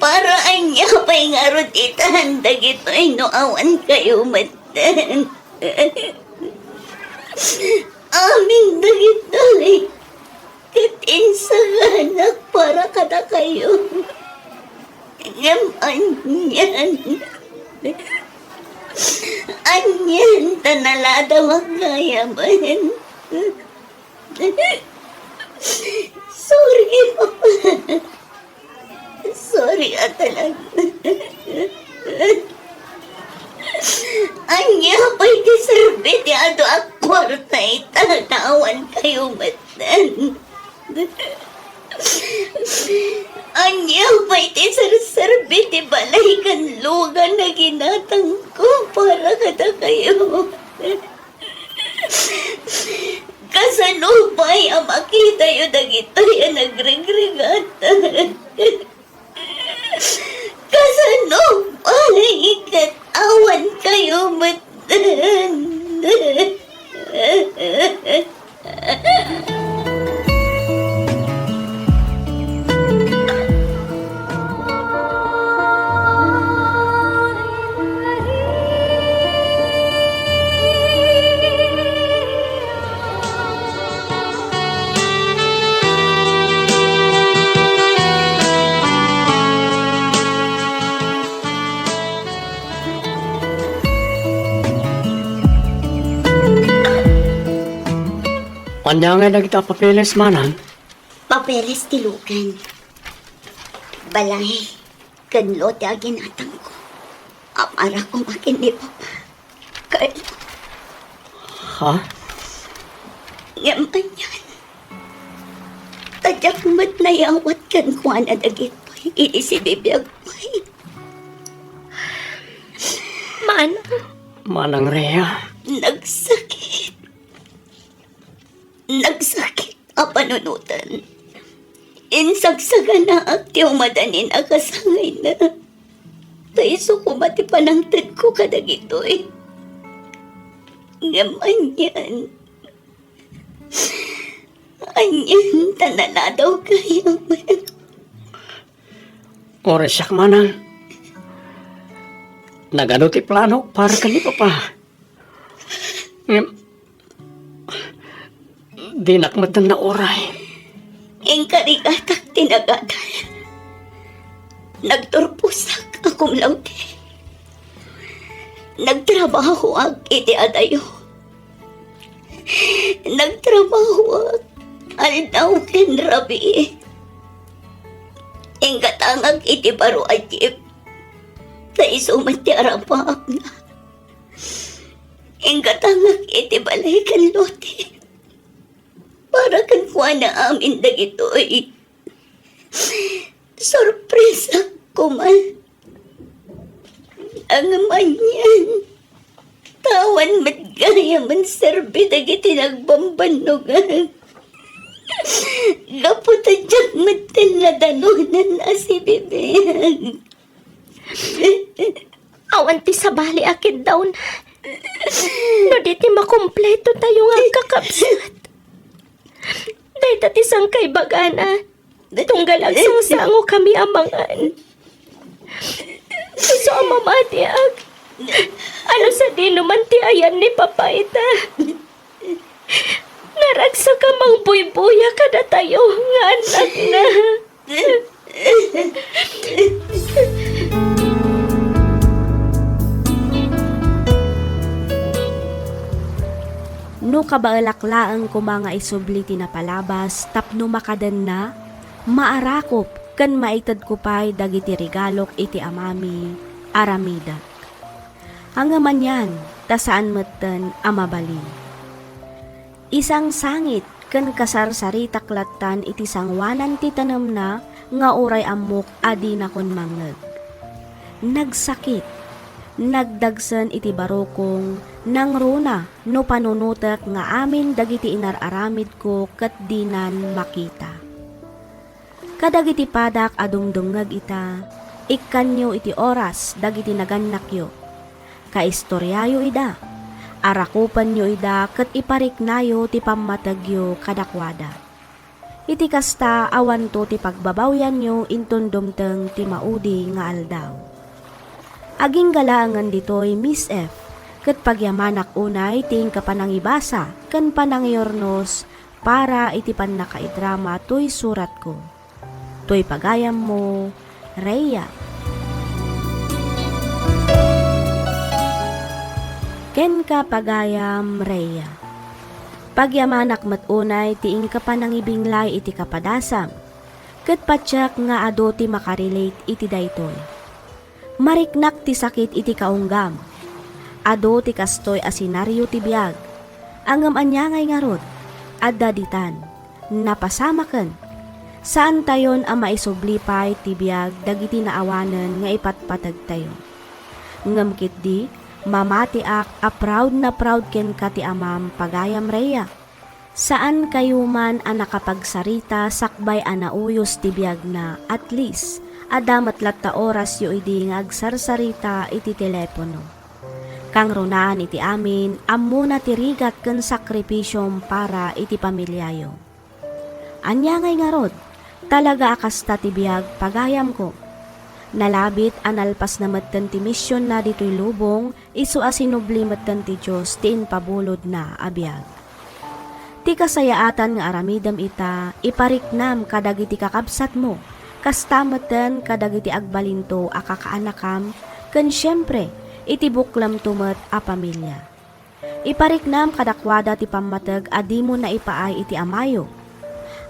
Para anya pa'y ngarot itahan dagitoy no awan kayo matan. Aming dagitoy. Katin sa anak para kada kayo. Ngam anyan. Anyan tanalada magayaman. Sorry, Papa. Sorry talaga. Anya pa'y deserve di ado ang kwarta itanawan kayo matan. Anya pa'y deserve di balay kan lugan na ginatang ko para kada kayo. Kasanupay ang makita yun dagitoy ang nagregregata. Kasanupay ikatawan kayo matan.
Anya nga na kita papeles manan.
Papeles tilukan. Balay, kanlote agin atang ko. Amara ko makin ni Papa. Kaya,
Ha?
yaman yan. Tadyak mat na yawat kan kuha na dagit po. Ini si bibiyag po.
Man,
Manang Rhea.
Nagsakit. Nagsakit ang panunutan. Insagsaga na at madanin akasangay na. Taiso ko mati panangtad ko kadagitoy. Ngaman yan. Anyan, tanana daw kayo.
Oras siya manang. Nagano ti plano para kani Papa. Di nakmatan na oray.
Ing karigatak tinagadan. Nagturpusak akong lauti. Nagtrabaho ag iti adayo. Nagtrabaho ag aldaw ken rabi. Ing katangag iti baro ajip. Ta isumat ti arapaak na. Ing katangag iti balay kan lote. Para kan kuha na amin dagitoy. Sorpresa ko man. Ang manyan. Tawan matgaya man serbi dagiti nagbambanugan. Gaputa dyan matan na danunan na si bibig.
awan ti sabali akit daw na. No di ti makumpleto tayo nga kakapsat. Day tati sang kay bagana. Tunggalag sango kami amangan. Iso ang mamati ag. Ano sa di naman ti ayan ni Papa ita. Naragsa ka mang buy-buya kada tayo nga anak na.
No kabaalaklaan ko mga isubli tinapalabas tapno makadan na, maarakop kan maitad ko pa'y dagiti regalok iti amami aramidak. Hangaman yan, tasaan matan amabalin. Isang sangit kan kasarsari taklatan iti sangwanan ti tanam na nga uray amok adi na kon mangeg. Nagsakit, nagdagsan iti barokong Nang runa no panunutek nga amin dagiti inararamid ko ket dinan makita. Kadagiti padak adungdungag ita, ikkanyo iti oras dagiti nagannakyo. Kaistoryayo ida, arakupan nyo ida ket ipariknayo ti pammatagyo kadakwada. Iti kasta awan to ti pagbabawyan nyo inton dumteng ti maudi nga aldaw. Aging galaangan ditoy Miss F, ket pagyamanak unay ting kapanangibasa ken panangiornos para iti pannakaidrama toy surat ko. Toy pagayam mo, Rhea. Ken ka pagayam, Rhea. Pagyamanak matunay tiing kapanangibinglay iti kapadasam, ket patsak nga ado ti makarelate iti daytoy. Mariknak ti sakit iti kaunggam, ado ti kastoy asinaryo ti biag, angam anyangay nga rod, adda ditan, napasamaken, saan tayon ang maisublipay ti biag dagiti naawanan nga ipatpatag tayo. Ngam kitdi, mamati a proud na proud ken ka ti amam pagayam Rhea. Saan kayo man ang nakapagsarita sakbay anauyos ti biag na at least, adamat latta oras yo idi nga agsarsarita iti telepono. Kang runaan iti amin, ammo na tirigat ken sakripisyom para iti pamilyayo. Anyangay nga rod, talaga akasta ti biag pagayam ko. Nalabit analpas na matan ti misyon na dito'y lubong, isu asinubli matan ti Diyos ti inpabulod na abiyag. Ti kasayaatan nga aramidam ita, ipariknam kadagiti kakabsat mo, kastamatan kadagiti agbalinto akakaanakam, ken syempre, iti buklam tumet a pamilya. Ipariknam kadakwada ti pammatag adi mo na ipaay iti amayo.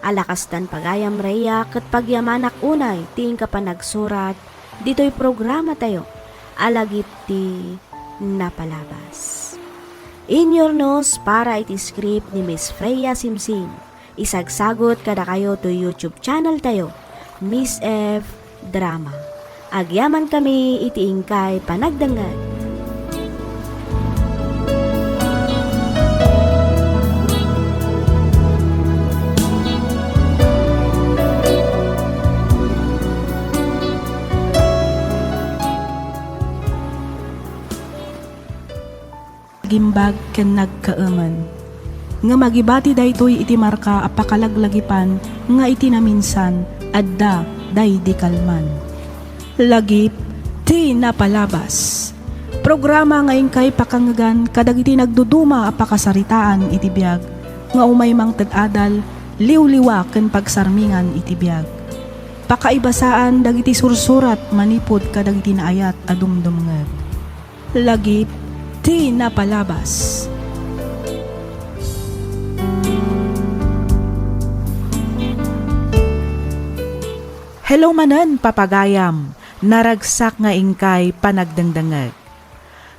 Alakastan pagayam Rhea ket pagyamanak unay ting kapanagsurat, dito'y programa tayo, alagit ti napalabas. In your nose para iti script ni Miss Freya Simsim. Isagsagot kada kayo to YouTube channel tayo, Miss F Drama. Agyaman kami iti ingkay panagdangag.
Gimbag ken nagkaaman. Nga magibati daytoy iti marka apakalaglagipan nga iti naminsan adda day di kalman. Lagip ti napalabas. Programa ngayon kay pakangagan kadagiti nagduduma apakasaritaan iti biag nga umay mang tag-adal liwliwa ken pagsarmingan iti biag. Pakaibasaan dagiti sursurat manipod kadagiti naayat adumdumngeg. Lagip ti napalabas.
Hello manen papagayam, naragsak nga ingkay panagdangdangag.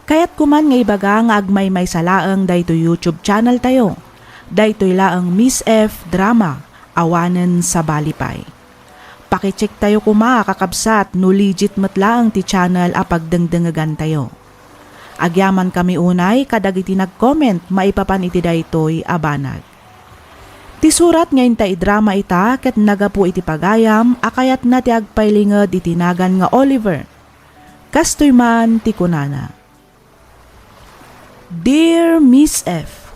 Kayat kuman nga ibaga nga agmay may salaang dayto YouTube channel tayo. Daytoy laang Miss F Drama, awanen sa balipay. Pakicheck tayo kuma kakabsat no legit matlaang ti channel apagdangdangagan tayo. Agyaman kami unay kadagiti nag-comment maipapan iti daytoy abanag. Ti surat ngayon ta idrama ita ket nagapu iti pagayam akayat na ti agpailinged iti nagan nga Oliver. Kastoy man ti kunana. Dear Miss F,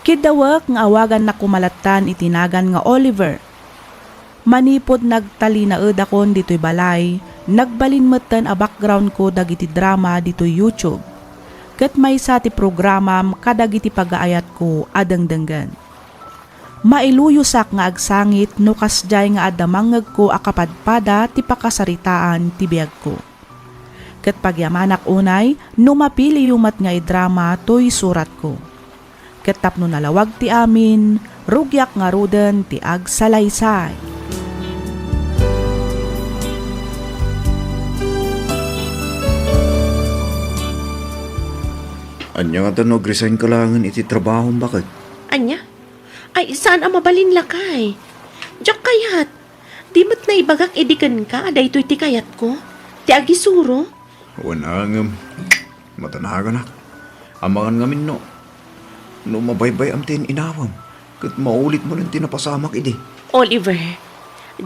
kidawak nga awagan na kumalatan iti nagan nga Oliver. Manipod nagtalinaed akon dito'y balay, nagbalinmetan a background ko dagiti drama dito'y YouTube. Ket maysa ti programam kadagiti pagaayat ko adangdanggan. Mailuyusak nga agsangit no kasjay nga adamangeg ko akapadpada ti pakasaritaan ti biag ko. Ket pagyamanak unay no mapili yumat nga idrama toy surat ko. Ket tapno nalawag ti amin, rugyak nga ruden ti agsalaysay.
Anya nga tanog resign ka langan iti trabaho bakit?
Anya? Ay, saan ang mabalin lakay? Diyak kayat. Di mat na ibagak edikan ka, aday ito'y ti kayat ko. Ti agisuro.
Wanangam, matanaga na. Amangan ngamin no. No mabaybay am tin inawam. Kat maulit mo ng tinapasamak idi.
Oliver,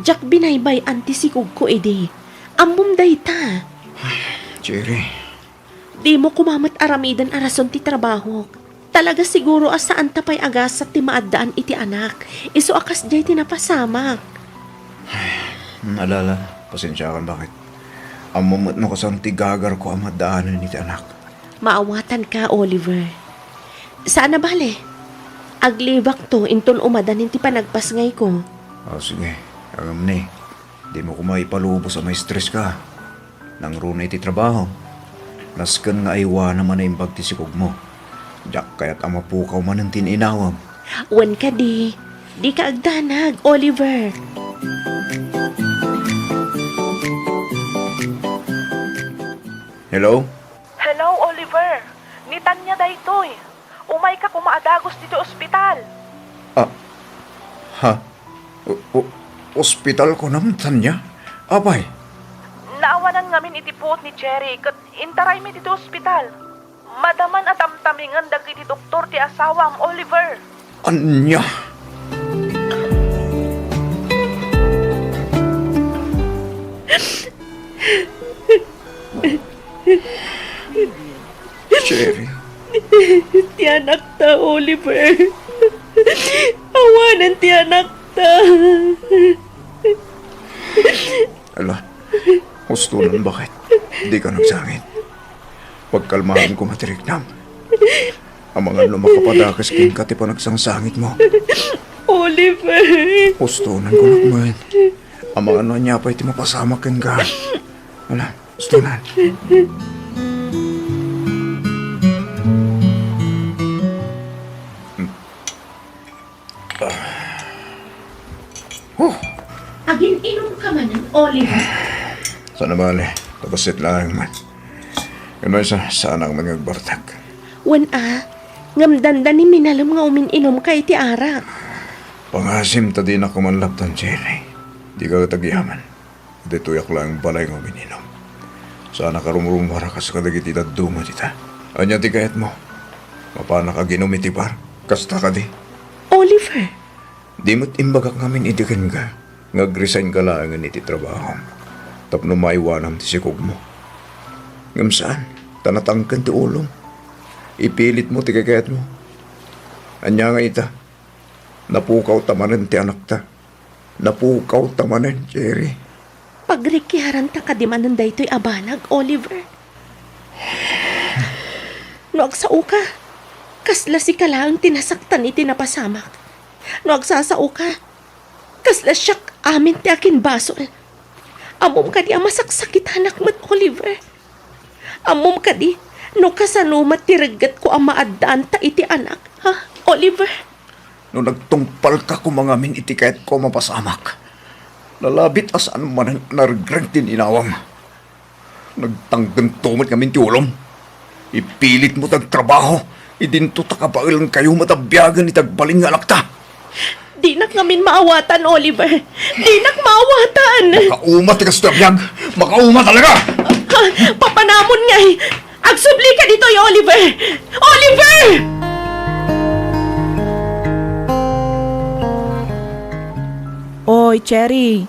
jak binaybay antisikog ko edi. Amom day ta.
Cherry,
Di mo kumamat aramidan arason ti trabaho. Talaga siguro asaan tapay agas sa ti maadaan iti anak. Iso akas jay tinapasamak.
alala, pasensya kan bakit. Amumot no kasang tigagar ko ang madaanan ni anak.
Maawatan ka, Oliver. Saan na bale? Aglibak to inton umadanin ti panagpasngay ko.
Sige, agam ni. Di mo ko maipalubos sa may stress ka. Nang runay ti trabaho. Naskan nga aywa naman na imbag ti sikog mo. Diyak kaya't amapukaw man ang tininawam.
Wan ka di. Di ka agdanag, Oliver.
Hello?
Hello, Oliver. Ni Tanya daytoy. Umay ka kumaadagos dito ospital.
Ha? Ospital ko naman, Tanya? Abay,
Naawanan ngamin itipot ni Cherry kat intaray mi dito ospital. Madaman at amtamingan dagiti doktor ti asawa am Oliver.
anya? Cherry,
Ti anak ta, Oliver. Awanan ti anak ta.
ala, gusto nun bakit? Di ka nagsangit. Pagkalmahan ko matiriknam. Ang mga lumakapadakas king kati pa nagsangsangit mo.
Oliver.
Gusto nun ko nakman. Ang mga niya pa iti mapasama kan ka. Ala, gusto nun.
Agin inom ka man ng Oliver.
Sana bale, tabasit lang man. Kaya sana ang mga bartak.
Wan ngamdanda ni minalam nga umin-inom ka iti arak.
Pangasim ta din ako manlaptan, Cherry. Di ka tagyaman. Di tuyak lang balay ng mininom. Sana karumurumara ka sa kadagiti daduma tita. Anya ti kayat mo. Mapana ka ginumiti par. Kasta ka di.
Oliver,
Di mo't imbagak ngamin itikan ka. Nag-resign ka lang iti trabaho. Tapno maiwanam ti sikog mo. Ngam saan? Tanatangkan ti ulong. Ipilit mo ti kayat mo. Anya nga ita. Napukaw tamanan ti anak ta. Napukaw tamanan, Cherry.
pagrikiharan ta kadimanan daytoy abanag, Oliver. No agsao ka, kasla si kalaang tinasaktan iti napasamak. No agsasao ka, kasla siyak amin ti akin basol. Amom ka di ang masaksakit anak mat, Oliver. Amom ka di, no kasanumat tiragat ko ang maadaan ta iti anak, ha, Oliver?
No nagtungpal ka kumangamin iti kahit ko mapasamak. Lalabit asaan man ang nargrang tininawam. Nagtanggan tumot ngamin ti ulom. Ipilit mo tag trabaho. Idinto takabailan kayo matabyagan itagbaling nga alakta.
Di nak ngamin maawatan, Oliver. Di nak maawatan.
Makauma ti kastabyag. Makauma talaga.
Ha, papanamon nga eh. Agsubli ka dito, Oliver. Oliver!
Oy, Cherry,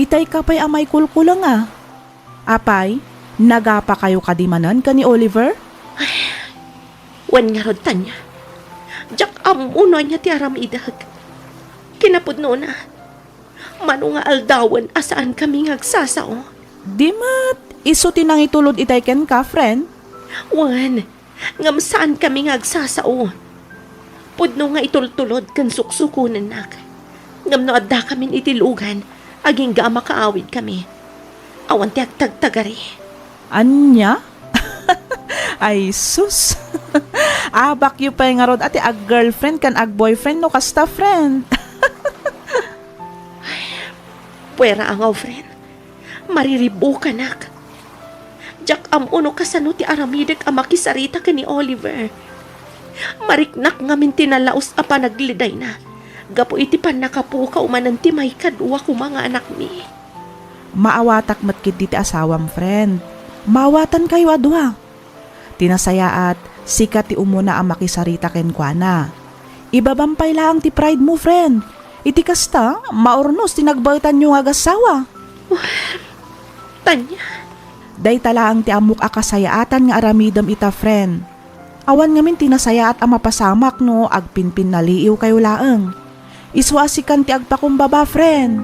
itay ka pa'y amay kulkulang ah. Apay, nagapa kayo kadimanan ka ni Oliver?
Wan nga rod tanya. Jak amuno niya ti aram idag. Kinapudno na. Mano nga aldawan asaan kami ngagsasao.
Di mat, iso tinang itulod itay ken ka, friend.
Wan, ngam saan kami ngagsasao. Pudno nga itultulod kan suksukunan nak. Ngam no adda kami itilugan, aging ga makaawid kami. Awan ti agtagtagari.
Anya? Ay, sus. Abak yu pa nga rod ati ag-girlfriend kan ag-boyfriend no kasta friend.
Puwera ang friend. Mariribo ka nak. Jak amuno kasano ti aramidek ang makisarita ka ni Oliver. Mariknak nga min tinalaos a panagliday na. Gapo iti pan nakapukaw mananti may kadwa ko mga anak mi.
Maawatak matkit ti asawam friend. Mawatan kayo adwa. Tinasaya at Sikat ti umuna ang makisarita ken kuana. Ibabampay lang ti pride mo, friend. Iti kasta, maornos tinagbaitan nyo nga gasawa.
Tanya,
Day talaang ti amok akasayaatan nga aramidam ita, friend. Awan ngamin tinasaya at amapasamak no, agpinpin na liiw kayo laeng. Iswasikan ti agpakumbaba, friend.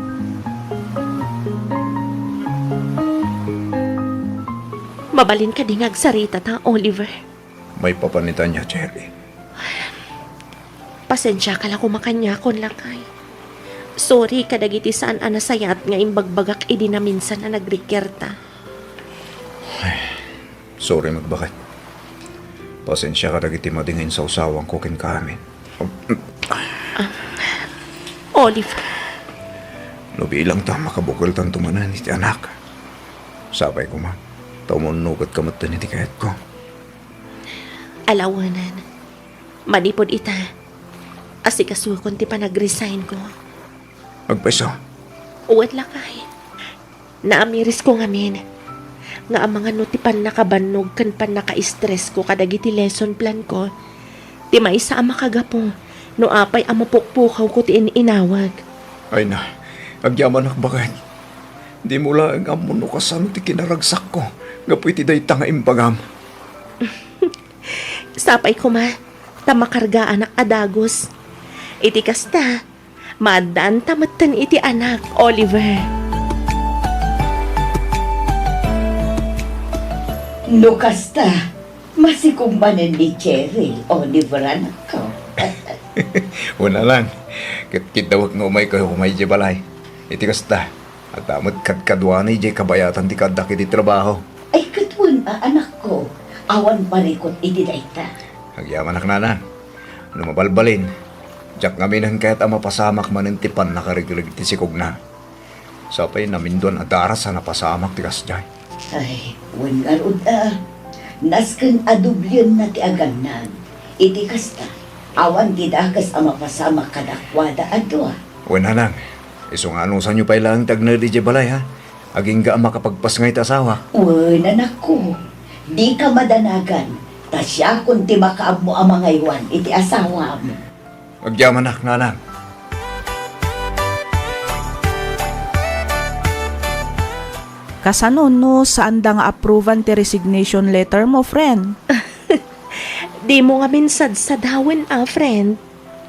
mabalin ka dingag sarita ta, Oliver.
May papanitan niya, Cherry.
Pasensya ka lang kumakanyakon lakay. Sorry kadagiti saan anasayat nga imbagbagak idi na minsan na nagrikerta.
Sorry magbakit. Pasensya ka dagiti madingin sa usawang ko ken kaamin.
Oliver,
No bilang ta makabukol tan tumanan iti anak. Sabay ko ma. Taumon nugat kamatan iti kayat ko.
alawanan. Manipod ita. Asikasukon ti pa nag-resign ko.
Magpaiso.
Uwat lakay. Naamiris ko ngamin. Nga ang mga notipan nakabanog kan pan naka-stress ko kadagiti lesson plan ko. Ti maisa ang makagapo. No apay ang mapukpukaw ko ti inawag.
Ay na. Agyaman bakit. Di mula ang amon no kasano ti kinaragsak ko. Gapoy ti day tanga impagam.
Sapay ko ma. Tamakarga anak adagos. Iti kasta. Madaan tamatan iti anak, Oliver.
No kasta, masikumbanan ni Cherry, Oliver anak ko.
Una lang. Kitawag nga umay kayo kumay di balay. Iti kasta. At amot kadkadwanay di kabayatan ti kadak iti trabaho.
Ay katun anak ko, awan parikot iti dayta.
Agyaman naknanan. Lumabalbalin. Diyak nga minan kahit ang mapasamak man ti pan nakariglig ti sikog na. Sapay naminduan adaras sa napasamak ti kasjay.
Ay, wangarod nasken adublyon na ti aganan. Iti kasta, awan gidakas ang mapasama kadakwada adwa.
Wala lang. Iso nga anusan nyo pa ilang tag na di balay ha. Aging ga ang makapagpas nga itasawa.
Wana nako, di ka madanagan. Tasya kung ti makaab mo ang mga iwan, iti asawa mo.
Agyaman naknanan.
Kasanon no, saan da nga approvan ti resignation letter mo, friend?
Di mo nga minsan sa dawin friend.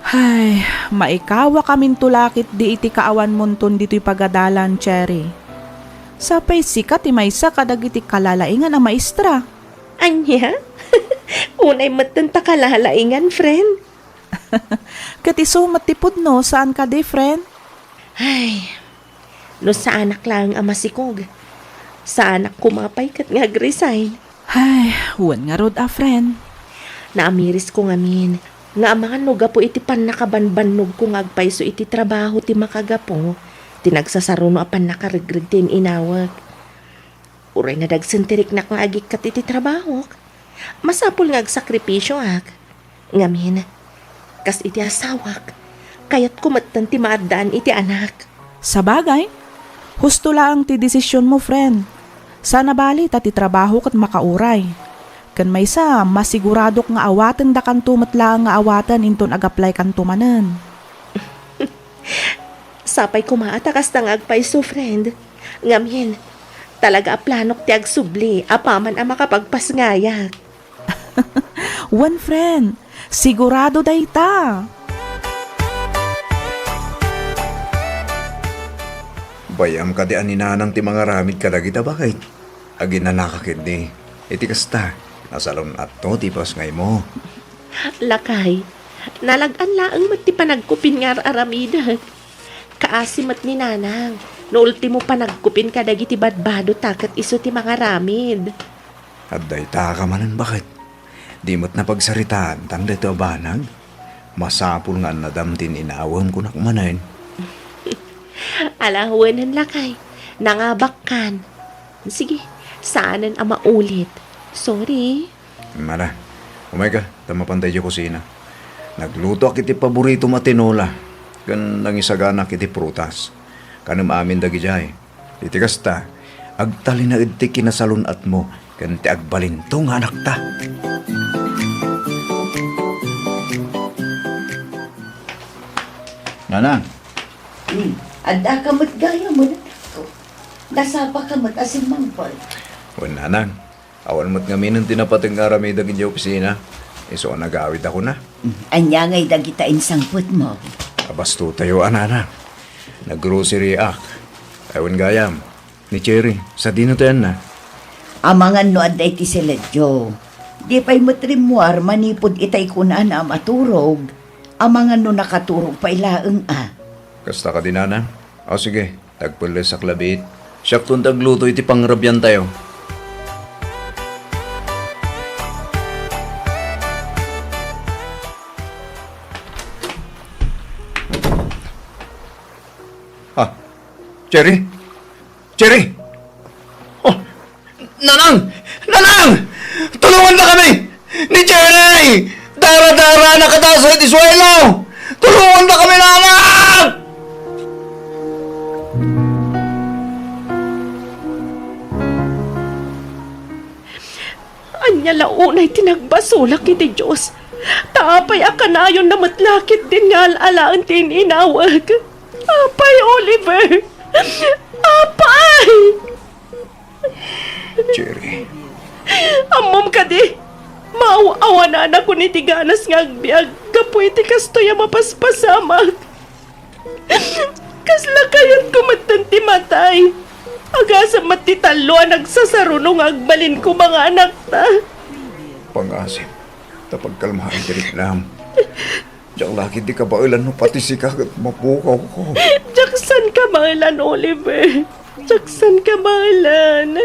Ay, maikawa kamin tulakit di iti kaawan monton dito'y pagadalan, Cherry. Sapay sikat maysa kadag iti kalalaingan ang maestra.
Anya? Unay matanta kalalaingan, friend.
Katiso matipod no, saan ka di, friend?
Ay, no sa anak lang ang masikog. Sa anak kumapay kat nga-resign.
Ay, huwan nga rod friend.
Naamiris ko ngamin. Nga ang mga nugapo iti pan nakabanbanog kung agpaiso iti trabaho ti makagapo. Tinagsasaruno apan nakarigrig tin inawag. Uray nga dagsintirik na kung agik kat iti trabaho. Masapul nga agsakripisyo Ngamin, kas iti asawak. Kaya't kumatan ti maadaan iti anak.
Sa bagay, husto lang ti desisyon mo, friend. Sana bali ti trabaho kat makauray. Kan maysa, masiguradok nga awatan da kan tumatla nga awatan inton agaplay kan tumanen.
Sapay kumaata kas tang agpaiso, friend. Ngamin, talaga aplanok ti agsubli, apaman ang makapagpasngaya.
One friend, sigurado dayta.
Bayam ka di aninanang ti mga ramid kadagita bakit? Agin na nakakid ni. Iti kasta. Nasalon at to ti pas ngay mo.
Lakay, nalagan laang mat ti panagkupin nga aramidag. Kaasimat ni nanang, no ultimo panagkupin ka dagi ti badbado takat iso ti mga ramid.
At dayta ka manan bakit? Di mo't napagsaritaan tanda ito abanag. Masapul nga nadamtin inawam ko nakmanan.
Alahuanan lakay, nangabakkan. Sige, saanan ang maulit. Sorry.
Mara, umay ka, tamapantay di kusina. Nagluto ak iti paborito matinola. Kan nangisagana iti prutas. Kanam amin dagi jay. Iti kasta, agtali na iti kinasalunat mo. Kan ti agbalinto nga anak ta. Nanang,
Ada ka mo't gaya mo na ako. Nasapa ka mo't asin mangpol.
Nanang, awan mo't nga minang tinapating aramida kinyo opisina. Iso nagawid ako na.
Anya ngay dagitain sangput mo.
Abasto tayo, Nanang. Nag-grocery ak. Ewan gayam. Ni Cherry, sa dino tayo na.
Amangan no aday ti sila Joe. Di pa'y matrimuar manipod itay kunan na maturog. Amangan no nakaturog pa ilaang
Kasta ka din, Nanang. O sige, tagpulis sa klabit. Siyak tun tagluto iti pangrabyan tayo. Ah, Cherry? Cherry! Oh, Nanang! Nanang! Tulungan na kami! Ni Cherry! Dara-dara na katasa iti suelo! Tulungan na kami, Nanang!
Anya launay tinagbasulak iti Diyos. Tapay akanayon na matlakit din nga alaan tininawag. Apay, Oliver! Apay!
Cherry,
Amom ka di! Maawa na anak ko ni tiganas nga agbiag. Kapoy ti kastoy ang mapaspasamag. Kasla kayat kumatanti matay. Agasa matitalo ang nagsasarunong agbalin ko mga anak ta.
pangasim. Tapagkalmahan dirit lang. Diyak laki di ka ba ilan no pati si kagat mapukaw ko.
Jackson ka mahalan, Oliver. Jackson ka mahalan.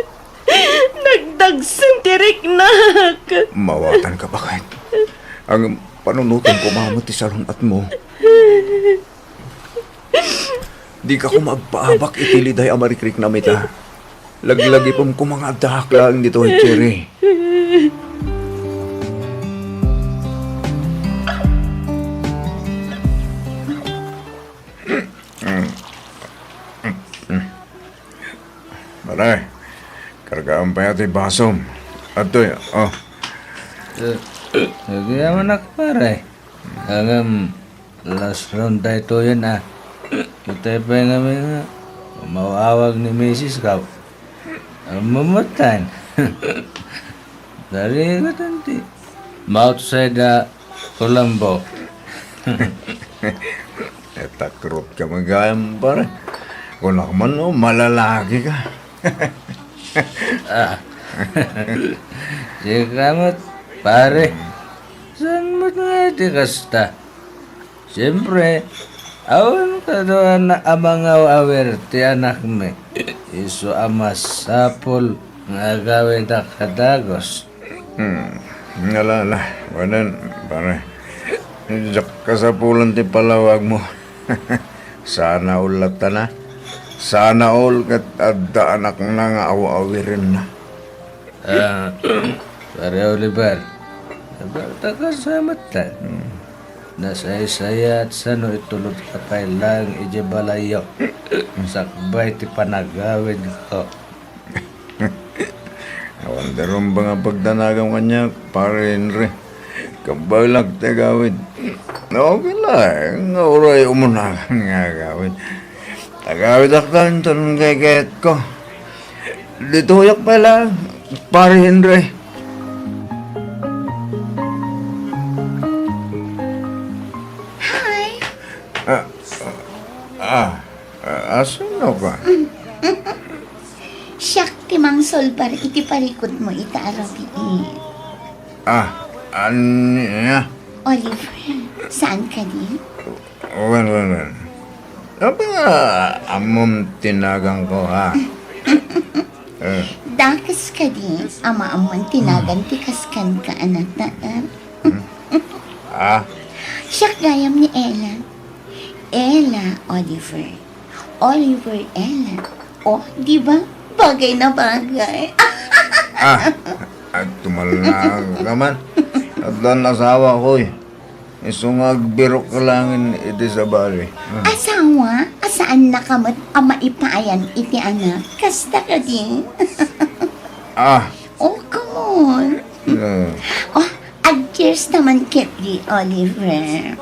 Nagdagsan tiriknak.
Mawatan ka ba kahit? Ang panunutan ko mamati sa lunat mo. Di ka ko magpaabak itiliday amarikrik na mita. Laglagi pang ko mga dahak lang dito, Cherry. Maray, kargaan pa yata yung basom. Ato yun, oh.
Kaya manak pare. Hanggang last round tayo to yun Kita pa nga may mawawag ni Mrs. Cow. Ang mamatan. Dari ka tanti. Outside Colombo.
Takrot ka magayam pare. Kung ako man, oh, malalaki ka.
Sige kamot, pare. Saan mo nga iti kasta? Siyempre, awan ka doon na amangaw awer ti anak me. Iso amas sapol nga gawin na kadagos.
Ngalala, wanan, pare. Diyak ka sa pulan ti palawag mo. Sana ulat na. Sana all kat adda anak na nga awa-awirin na.
Pare Oliver, nabalta ka sa mata. Nasay-saya at sano itulot ka lang ijibalayo. Sakbay ti panagawin ko.
Awan daron ba nga pagdanagam kanya, pare Henry. Kabalag te gawin. Okay lang, nga uray umunagan nga gawin. Tagawid aktan tanong kay ko. Dito yak pala, pare Henry. Asan ka?
Siyak ti Mang Solbar, iti parikot mo itaarabi.
Ano niya?
Oliver, saan ka di?
Well. Apa nga amom tinagang ko, ha?
Dakas ka di, ama-amon tinagan ti kaskan ka anak na. Siyak gayam ni Ella. Ella, Oliver. Oliver, Ella. Oh, di ba? Bagay na bagay.
At tumalag naman. At doon asawa ko, isungag birok ka langin iti sa bali.
Asawa? Asaan na kamat ama ipaayan iti anak? Kasta ka din. Oh, come on. Oh, ag-cheers naman kit di, Oliver.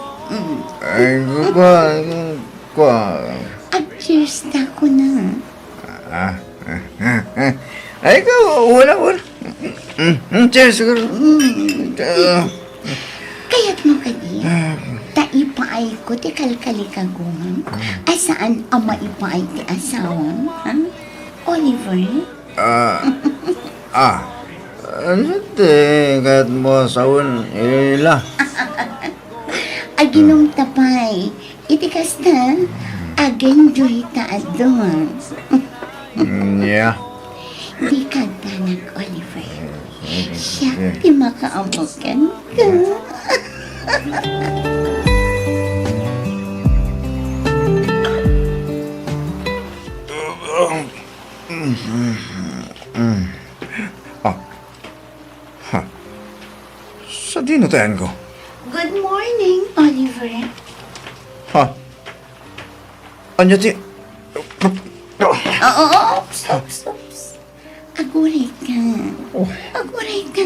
Ay, kwa.
Cheers na ko na.
Ay, wala. Cheers, siguro.
Kaya't mo ka di. Taipaay ko ti kalkalikaguman. Asaan ang maipaay ti asawang? Ha? Oliver?
Ano te, kahit mo asawan, ila.
Aginom tapay. Itikas na. Agenjoy ta adon.
Yeah.
Di ka danak, Oliver. Siya, di makaamokan ka.
Sa dinutayan ko.
Good morning, Oliver.
Ha? Anya ti?
Oops. Aguray ka. Aguray ka.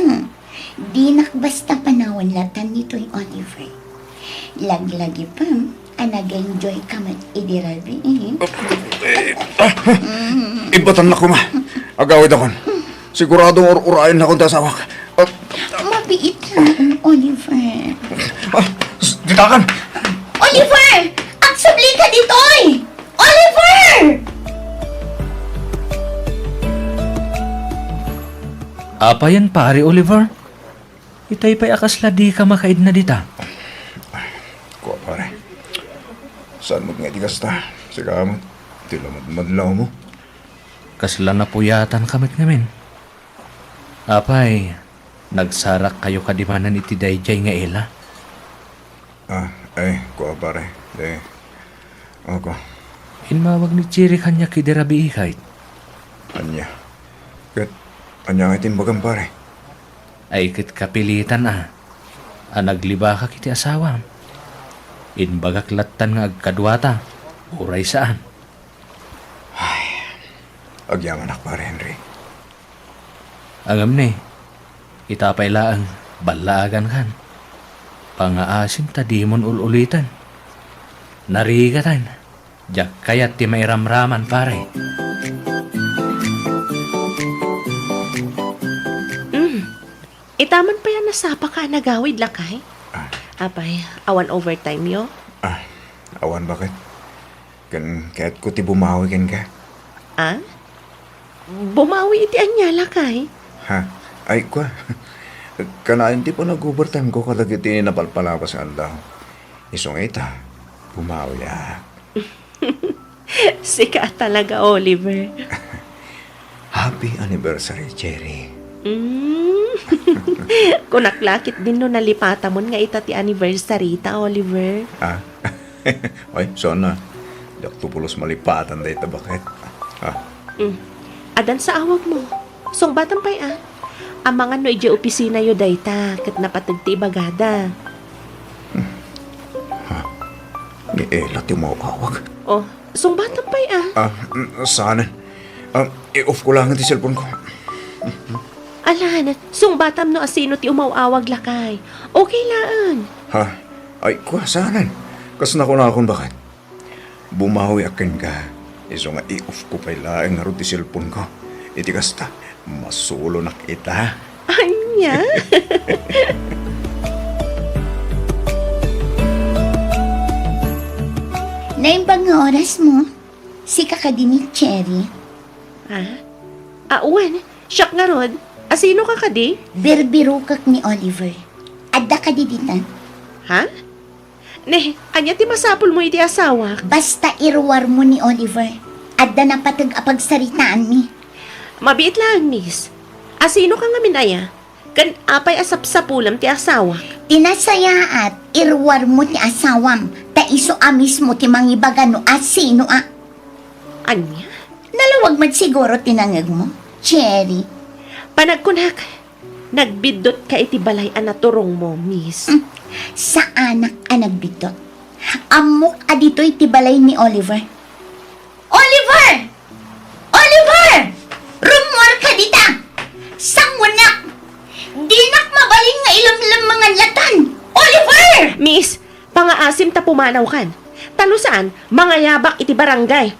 Di basta panawan latan nito'y Oliver. Laglagi pa, nag-enjoy ka mat idirabi.
Ibatan na ko ma. Agawid ako. Siguradong urayan na akong tasawak.
Mabiit lang, Oliver.
Ditakan!
Oliver! Aksabli ka dito'y! Oliver!
Apa yan pare, Oliver? Itay pa'y akasla di ka makaid na dita.
Kuha pare. Saan mo nga di kasta? Sigamot. Tilamad-madlaw mo.
Kasla na puyatan kamit ngamin. Apay, nagsarak kayo kadimanan iti dayjay nga ela.
Kuha pare. Ako.
Inmawag ni Chiri kanya kidirabi ikay.
Anya. Anya nga itimbagan pare.
Ay kit kapilitan nagliba ka kiti asawa. Inbagak latan nga agkadwata. Uray saan.
Agyaman ak pare, Henry.
Agam ni, itapay laang balaagan kan. Pangaasim ta dimon ululitan. Narigatan. Jak kayat ti may ramraman pare.
Itaman pa yan nasapa ka nagawid lakay. Apay, awan overtime yo.
Awan bakit? Kaya't ko ti bumawi ken ka.
Bumawi iti anya lakay.
Ha? Ay, kwa. Kanain ti po nag-overtime ko kadagiti napalpalapas nga daw. Isong ita, bumawi
Sika talaga, Oliver.
Happy anniversary, Cherry.
Kunaklakit din no nalipata mo nga ita ti anniversary ta, Oliver.
Ay, sana. Dakto pulos malipatan dahi ta bakit?
Adan sa awag mo. Song batang pay Ang mga no ije opisina yo dayta ket napatagti bagada.
Ni Ella ti mo awag.
Oh, song batang pay
Sana. I-off ko lang ang cellphone ko.
Alan, song batam no asino ti umawawag lakay. Okay laan.
Ha? Ay, kwa, saan? Kas na ko na akong bakit? Bumawi akin ka. Iso nga i-off ko pa'y laing nga rin ti cellphone ko. Iti kasta, masulo na kita.
Anya?
Naimbang nga oras mo, si kakadinig Cherry.
Uwan, siyak nga rod. Asino ka kadi?
Birbirukak ni Oliver. Adda ka di dita.
Ha? Ne, anya ti masapul mo iti asawa?
Basta irwar mo ni Oliver. Adda na patag-apagsaritaan mi.
Mabiit lang, miss. Asino ka nga minaya? Kan apay asap-sapulam ti asawa.
Tinasaya at irwar mo ti asawam. Ta iso amis mo ti mangibaga no asino
Anya?
Nalawag man siguro tinangag mo, Cherry.
Panagkunak, nagbidot ka iti balay anaturong mo, miss.
Sa anak nagbitot. Amok adito'y tibalay ni Oliver. Oliver! Oliver! Rumor ka dita! Sangunak! Dinak mabaling nga ilam-lam mga latan! Oliver!
Miss, Maasim ta pumanaw kan. Talusan, mga yabak iti barangay.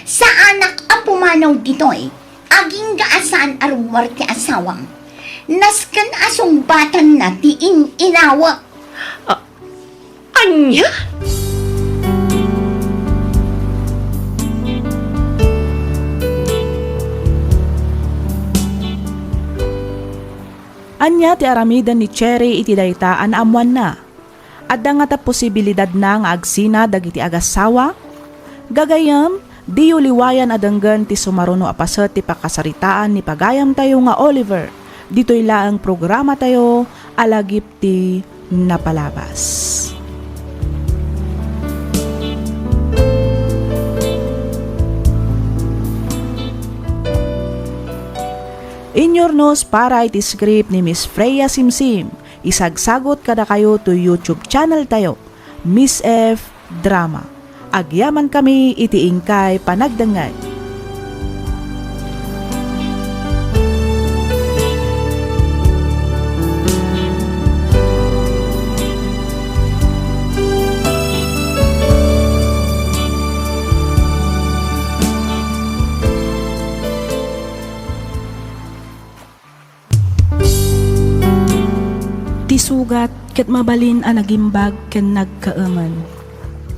Sa anak a pumanaw ditoy, aging gaasan arumwar ti asawang. Naskan asong batan na ti inawa.
Anya?
Anya ti aramidan ni Cherry iti dayta an amuan na. Adda nga ta posibilidad na nga agsina dagiti agasawa. Gagayam, di uliwayan adanggan ti sumaruno apaset ti pakasaritaan ni pagayam tayo nga Oliver. Dito'y laang programa tayo, alagip ti napalabas. Inyornos para iti script ni Miss Freya Simsim. Isagsagot kada kayo to YouTube channel tayo, Miss F Drama. Agyaman kami iti ingkay panagdangay.
Tisugat ket mabalin a nagimbag ken nagkaaman.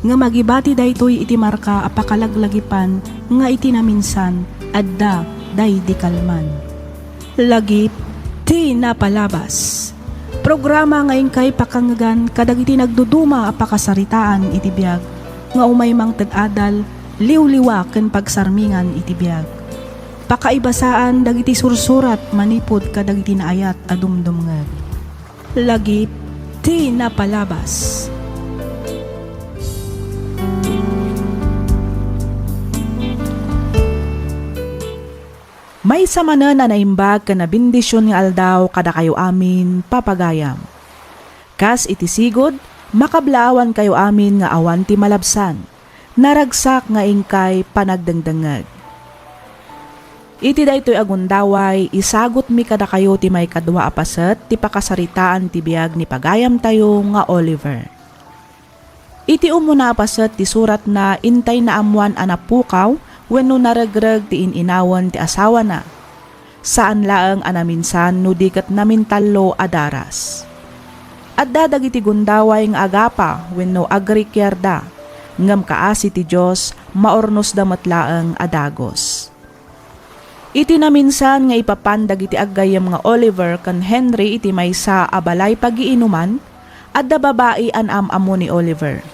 Nga magibati daytoy iti marka a pakalaglagipan nga iti naminsan adda day di kalman. Lagip ti napalabas. Programa nga ingkay pakangagan kadag iti nagduduma a pakasaritaan iti biag nga umay mang tad-adal liwliwa ken pagsarmingan iti biag. Pakaibasaan dagiti sursurat manipod kadag iti naayat a dumdumngeg. Lagip ti napalabas.
May samana na naimbag ka na bindisyon nga aldaw kada kayo amin papagayam. Kas iti sigod, makablaawan kayo amin nga awan ti malabsan, naragsak nga ingkay panagdangdangag. Iti daytoy agundaway, isagot mi kada kayo ti may kadwa apaset ti pakasaritaan ti biag ni pagayam tayo nga Oliver. Iti umuna apaset ti surat na intay na amuan anapukaw wenno naragrag ti ininawan ti asawa na. Saan laeng anaminsan no dikat namin tallo adaras. Adda dagiti gundaway nga agapa wenno agrikyarda ngem kaasi ti Dios maornos damet laeng adagos. Iti naminsan nga ipapandag iti aggayam nga Oliver kan Henry iti maysa abalay pagiinuman, adda babae an amo ni Oliver.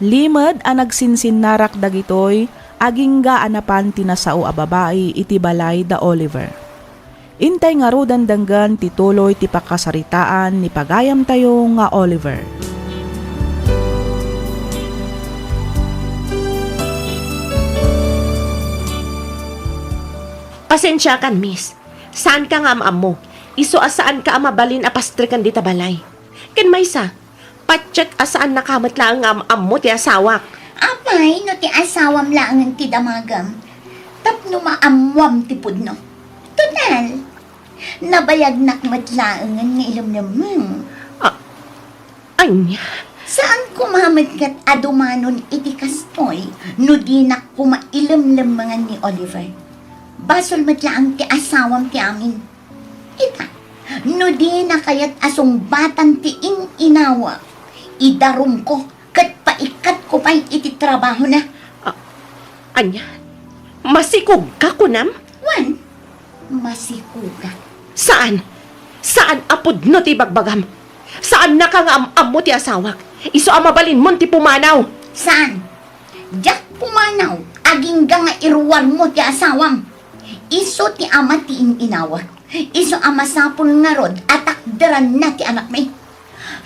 Limed ang nagsinsinnarak dagitoy, agingga anapan tinasao a babae iti balay da Oliver. Intay nga rudan danggan tituloy ti pakasaritaan ni pagayam tayo nga Oliver.
Pasensya kan, miss. Saan ka nga amaam mo? Iso asaan ka amabalin apastrikan di tabalay. Ken maysa, patsyat asaan nakamat lang ang amaam mo ti asawak.
Apay, no ti asawam laangan ti damagam. Tapno maamwam ti pudno. Total, nabayag nakmat laangan nga ilam naman.
Anya?
Saan kumamat kat adumanon iti kastoy no di na kumailam mga ni Oliver? Basol matlaang ti asawam ti amin. Ita, no di na kayat asong batan ti inawa. Idarum ko, kat paikat ko pa'y iti trabaho na.
Anya? Masikog ka kunam?
Wan, masikuga.
Saan? Saan apod no ti bagbagam? Saan na ka nga am mo ti asawak? Iso amabalin mo ti pumanaw.
Saan? Diyak pumanaw, aging nga iruwan mo ti asawam. Iso ti ama ti inawa. Iso ama sapon nga rod at akderan na ti anak may.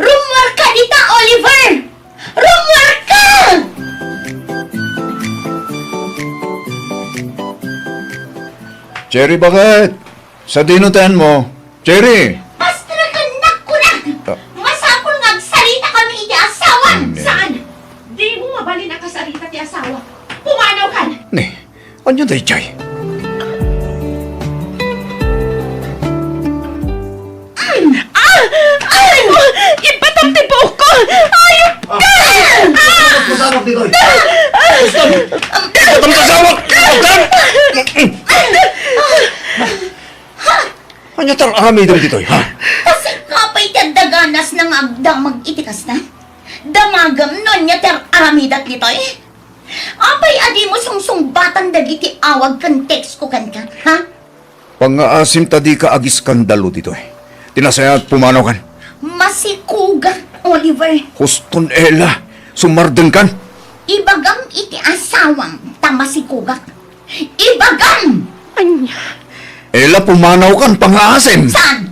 Rumwar ka dita, Oliver! Rumwar ka!
Cherry, bakit? Sa dinutan mo. Cherry!
Pastra ka na kurang! Masapon nga agsalita kami iti asawan!
Saan? Di mo mabalin ang kasarita ti asawa. Pumanaw ka!
Ne, anyo day, Chay?
Ay! Ipatam ti buhok ko! Ayop ka!
taramidam ditoy, ha?
Kasi kapay daganas ng agdamag itikas na. Damagam nun niya aramidat ditoy. Apay adi mo sungsungbatan dagiti awag kan text ko kan ka, ha?
Pangaasim tadi ka agi skandalo ditoy. Tinasaya at pumanaw kan.
Masikuga, Oliver.
Huston Ella, sumarden kan.
Ibagam iti asawang tamasikugak. Ibagam!
Anya,
Ella pumanaw kan pangaasim.
Saan?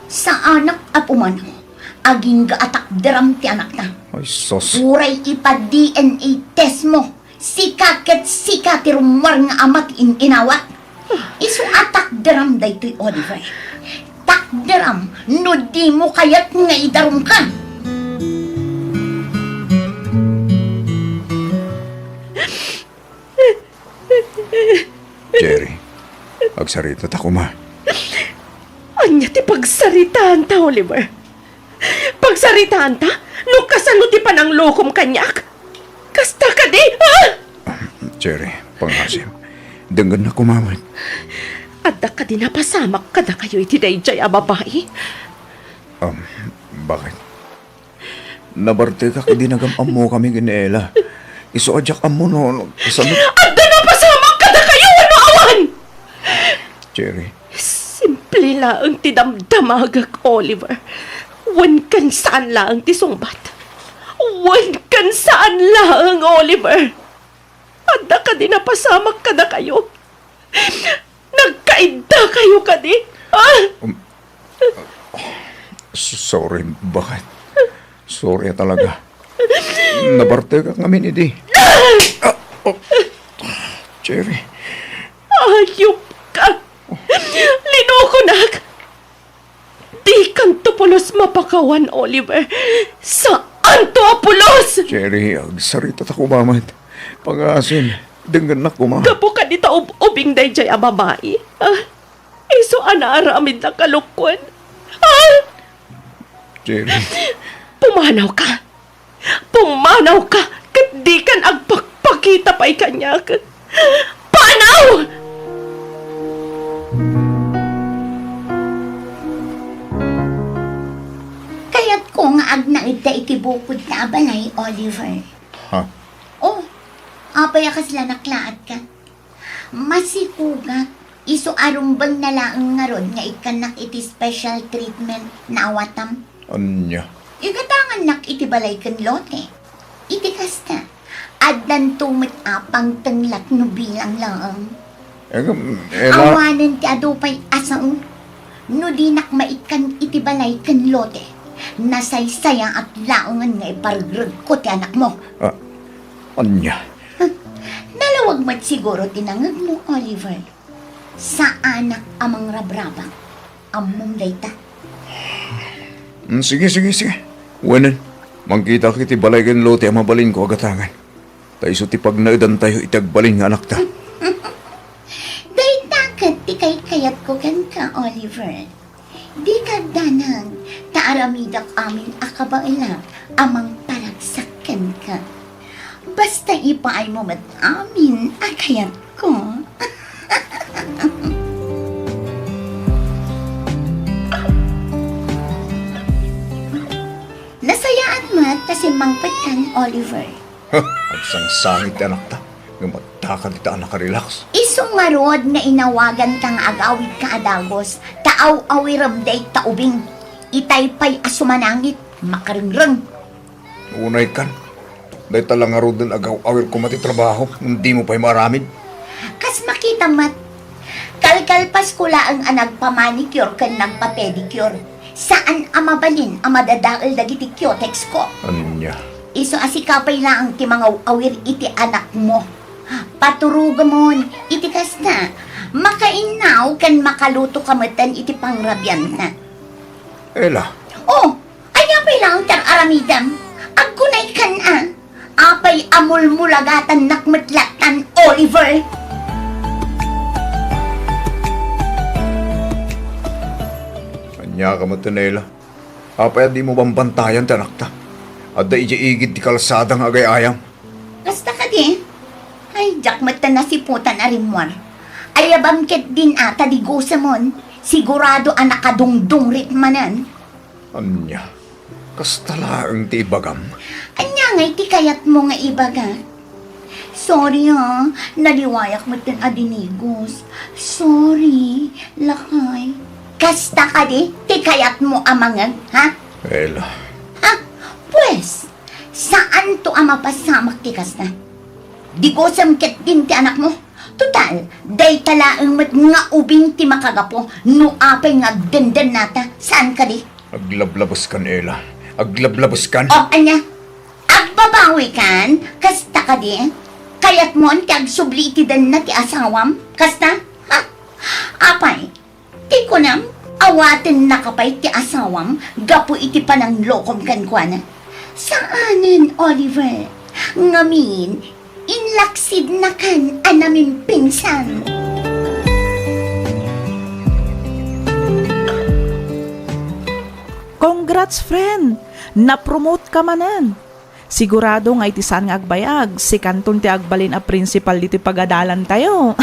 Sa anak apumano. Aging gaatak deram ti anak na.
Ay, sos.
Uray ipa-DNA test mo. Sikaket sika ti rumwar nga amat inawat. Isu atak deram daytoy Oliver. Tak deram no di mo kayat nga idarum ka.
Jerry, agsarita ta kuma.
anya ti pagsaritaan ta, Oliver. Pagsaritaan ta, nung kasano ti panang lokom kanyak. Kasta ka di, ha?
Jerry, pangasim. Denggan na kumamay.
Adda ka di napasamak ka na kayo iti dayjay a babae.
Bakit? Nabarte ka kadi nagamam mo kami ginela. Iso adyak amo no. Kasano?
Adda napasamak ka na kayo, ano awan?
Jerry,
Simple laang ti damdamagak, Oliver. Wan kan saan laang ti sungbat. Wan kan saan laang, Oliver. Adda ka di napasamak ka na kayo. Nagkaida kayo ka di.
sorry, bakit? Sorry talaga. Nabarte ka kami ni di. Jerry,
Ayop ka. Linoko nak. Di kan to pulos mapakawan, Oliver. Saan to pulos?
Jerry, agsarita ta kumamad. Pangasim, denggan na kumamad.
Gapo ka dito ubing dayjay a babae. Iso anaaramid na kalukwan.
Jerry,
Pumanaw ka. Pumanaw ka. Kat di kan agpakpakita pa ikanya. Panaw!
Kaya't ko nga agnaid da iti bukod na balay, Oliver.
ha?
Oh, apay akas lanaklaat ka. Masikuga, iso arumbang na laang nga rod nga ikanak iti special treatment na awatam.
Anya?
Igatangan nak iti balay kan lote. Iti kasta, addan tumit apang tanglak no bilang laang.
Ela,
Awanan ti adupay asang, no di nak maikan iti balay kan lote. Nasaysaya at laangan nga ipargrag ko ti anak mo.
anya?
Nalawag mat siguro tinangag mo, Oliver. Sa anak amang rabrabang, among dayta.
Sige. Wanan, mangkita kiti balay kan lote ang mabalin ko agatangan. Tayo ti pag naidan tayo itagbalin nga anak ta.
Dayta kat ti kay kayat ko kan ka, Oliver. Di ka danang taaramidak amin akabaila amang paragsakan ka. Basta ipaay mo mat amin akayat ko. Nasayaan mo kasi mangpatan, Oliver.
Agsang sangit anak ta. Gumataka kita anak ka-relax.
Isong nga rod nga inawagan kang agawid ka adagos, taaw-awiram day taubing. Itaypay asumanangit, makaringrang.
Unay kan. Dahil talang nga ro din agaw-awir ko matitrabaho. Hindi mo pa'y maramid.
Kas makita mat, kalkalpas ko laang nagpamanicure kan nagpa-pedicure. Saan amabalin ang madadaal dagiti kyotex ko?
Anya?
Iso asikapay laang ti mga awir iti anak mo. Paturuga mo, iti kas na. Makainaw kan makaluto kamatan iti pangrabyan na.
Ela,
Oh, ayapay lang tar aramidam. Agkunay kan apay amulmulagatan nakmatlatan, Oliver.
anya ka matanela. Apay di mo bambantayan tanak ta. Adda iji-igid ti kalsadang agay-ayam.
Basta ka di. Ay, jak mata na si putan arimwar. Ayabam ket din ata di gusamon. Sigurado ang nakadungdung ritmanan.
Anya, kastala ang ti ibagam.
Anya nga iti kayat mo nga ibaga. Sorry ha, naliwayak mo tin adinigos. Sorry, lakay. Kasta ka di, ti kayat mo amangag, ha?
Ela,
Ha? Pues, saan to ang mapasamak ti kasta? Di ko samket din ti anak mo. Total, day talaang mat nga ubing ti makagapo, no apay nga dandan nata. Saan ka di?
aglablabas kan, Ela. Aglablabas kan.
O, anya? Agbabawi kan? Kasta ka di? Kayat mo ang tiagsubli iti dan na ti asawam? Kasta? Ha? Apay, ti ko nam, awatin na kapay ti asawam, gapo iti panang lokom kan kwa na. Saanin, Oliver? Ngamin, inlaksid na kan anamin pinsan.
Congrats, friend! Na-promote ka manan. Sigurado nga itisan nga agbayag, si kanton ti agbalin a principal dito pagadalan tayo.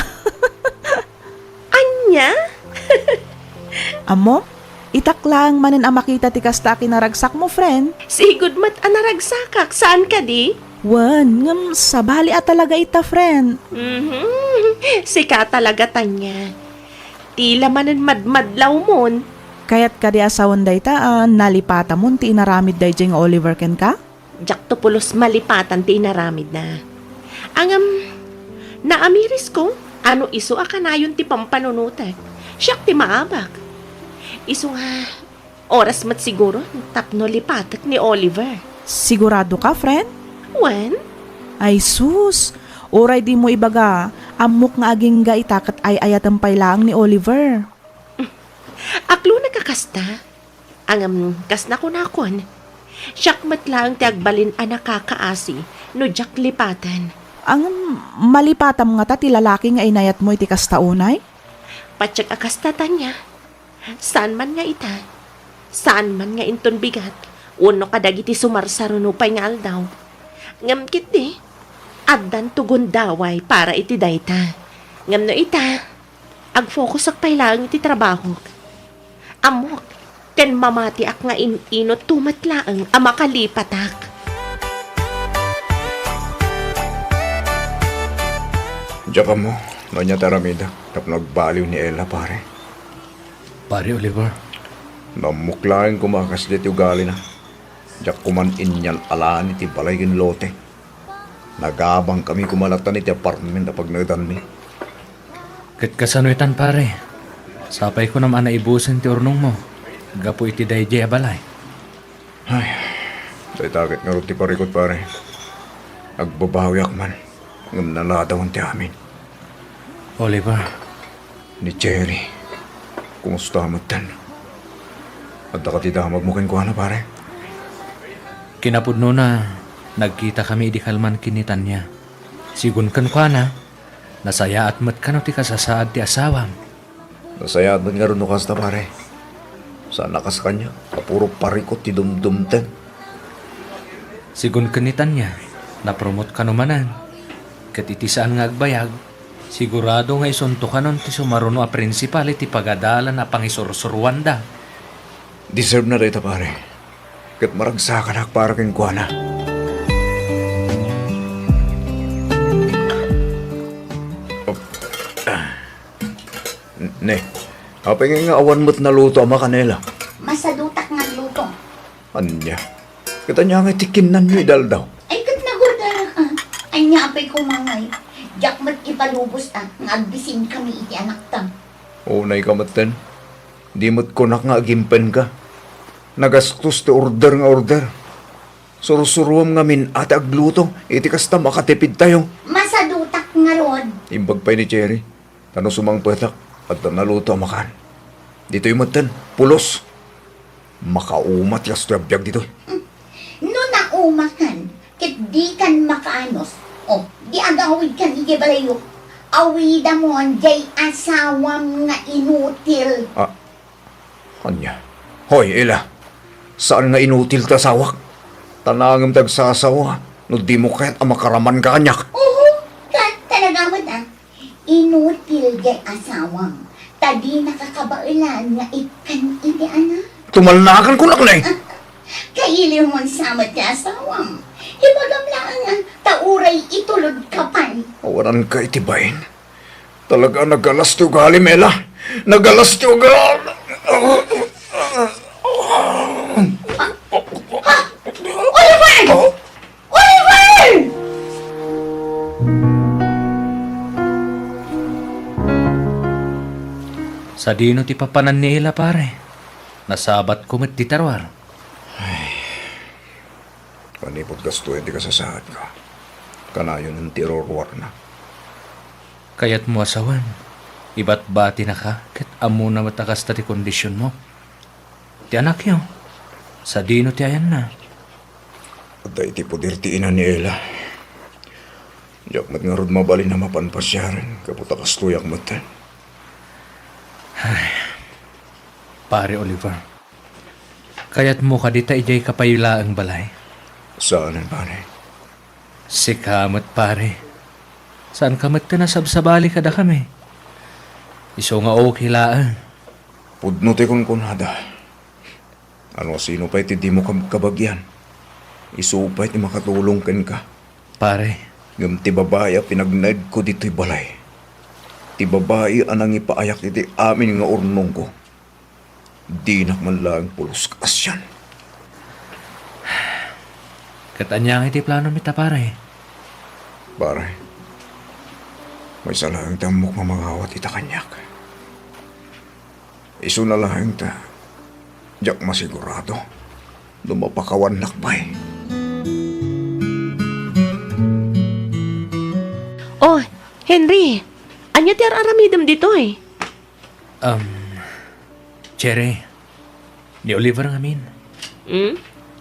Anya?
Amo, itaklang manan a makita ti kasta kinaragsak mo, friend.
Sigud mat anaragsakak. Saan ka di?
Wan, ngam sabali at talaga ita, friend.
Sika talaga tanya. Tila manan madmadlaw mon.
Kaya't kadi asawan day taan, nalipata mo ti inaramid day jeng Oliver ken ka?
Jak to pulos malipatan ti inaramid na. Angam, naamiris ko, ano iso akanayon ti pampanunutek. Siyak ti maabak. Iso nga, oras mat siguro, tapno lipatak ni Oliver.
Sigurado ka, friend?
When?
Ay sus, oray di mo ibaga, amok nga aging ga itakat ay ayatan pailang ni Oliver.
Aklo nakakasta. Angam, kas na ko nakon. Siyak matlang ti agbalin a nakakaasi, no jak lipatan.
Ang malipatam nga ta ti lalaki nga inayat mo iti kastaunay?
Patsyak akastatan niya. Saan man nga ita? Saan man nga inton bigat? Uno kadagiti sumarsarunupay nga aldaw. Ngam kiti, addan tugon daway para iti dayta. Ngam no ita, ag-focus ak pailang iti trabaho. Amok, ken mamati ak nga inot tumatlaang amakalipatak.
Diyan ka mo, Nonya Taramida, tap nagbaliw ni Ella, pare.
Pare Oliver,
Namuklain kumakas dito ugali na. Diyak kuman inyan alaan iti balay kin lote. Nagabang kami kumalatan iti apartment na pagnadan mi.
kat kasanuitan pare. Sapay ko naman na ibusin ti urnong mo. Gapo iti dayjay abalay.
Ay, day takit nga ruti parikot, pare. Agbabawiak man. Ngam naladawan ti amin.
Oliver,
Ni Jerry. Kumusta amatan? At nakatidamag mo kin kuha na, pare.
kinapudno na nagkita kami di kalman kinitan niya. Sigun kan kwa na, nasaya at mat kano ti kasasaad ti asawam.
Nasaya at nga rin nukas na, pare. Saan nakas kanya? Kapuro parikot ti dumdumten.
Sigun kanitan niya, napromot ka numanan. Kat itisaan nga agbayag, sigurado nga isunto kanon ti sumaruno a prinsipal iti pagadalan na pangisursurwan da.
Deserve na rin ito, pare. Kat maragsakan ak para kin kuha na. Ne, apay nga awan mo't naluto ama kanela.
Masadutak nga luto.
Anya, kita niya nga tikinan nyo idal daw.
Ay, kat nagurdara ka. Ay, nyapay ko mangay. Diyak mat ipalubos ta, nga agbisin kami iti anak tam.
Unay ka maten. Di mo't kunak nga agimpen ka. Nagastos ti order nga order. Surusuruam nga min ate agluto. Iti kasta makatipid tayo.
Masadutak nga rod.
Imbag pa ni Cherry. Tano sumang petak at naluto ang makan. Dito yung matan, pulos. Makaumat yas to abiyag dito.
No naumakan, kit di kan makaanos. O, di agawid kan iti balayo. Awida mo ang jay asawam nga inutil.
Kanya. Hoy, Ella. Saan nga inutil ta sawak? Tanangam tagsasawa. No di mo kahit ang makaraman ka kanyak.
Oo, talaga mo na. Inutil jay asawam. Tadi nakakabailan nga ikan iti ana.
Tumalnakan ko lang nay.
Kailiw mo sama ti asawam. Ibagam lang nga tauray itulod kapan.
Awanan ka itibayin. Talaga nagalas ti ugali, Mela. Nagalas ti ugali.
Oliver! Oliver!
Sa dino ti papanan ni Ila, pare. Nasabat ko met ti tarwar.
Panipot gastuin di kasasahad ka. Kanayon ng tirorwar na.
Kayat mo asawan. Iba't bati na ka, kat amo na matakas ta ti kondisyon mo. Ti anak yo, sa dino ti ayan na.
At ay ti pudirtiin na ni Ela. Diyak mat nga rod mabali na mapanpasyaran. Kaputa kastuyak matan.
Pare Oliver, kayat mo ka dita ijay kapayula ang balay.
Saanan, pare?
Sikamat pare. Saan ka magtinasabsabali kada kami? Iso nga okay laan.
Pudno ti kun kunada. Ano sino pa iti di mo kabagyan? Isupay ti makatulong ken ka.
Pare,
Ngam ti babae a pinagnaid ko dito'y balay. Ti babae anang ipaayak iti amin nga urnong ko. Di nak man lang pulos kasyan.
katanyang iti plano mita pare.
Pare, may salang tamok mamangawat ita kanyak. Isu na lang ta, diyak masigurado, lumapakawan nakbay.
Oh, Henry, anya ti aramidem dito eh.
Cherry, ni Oliver ang amin.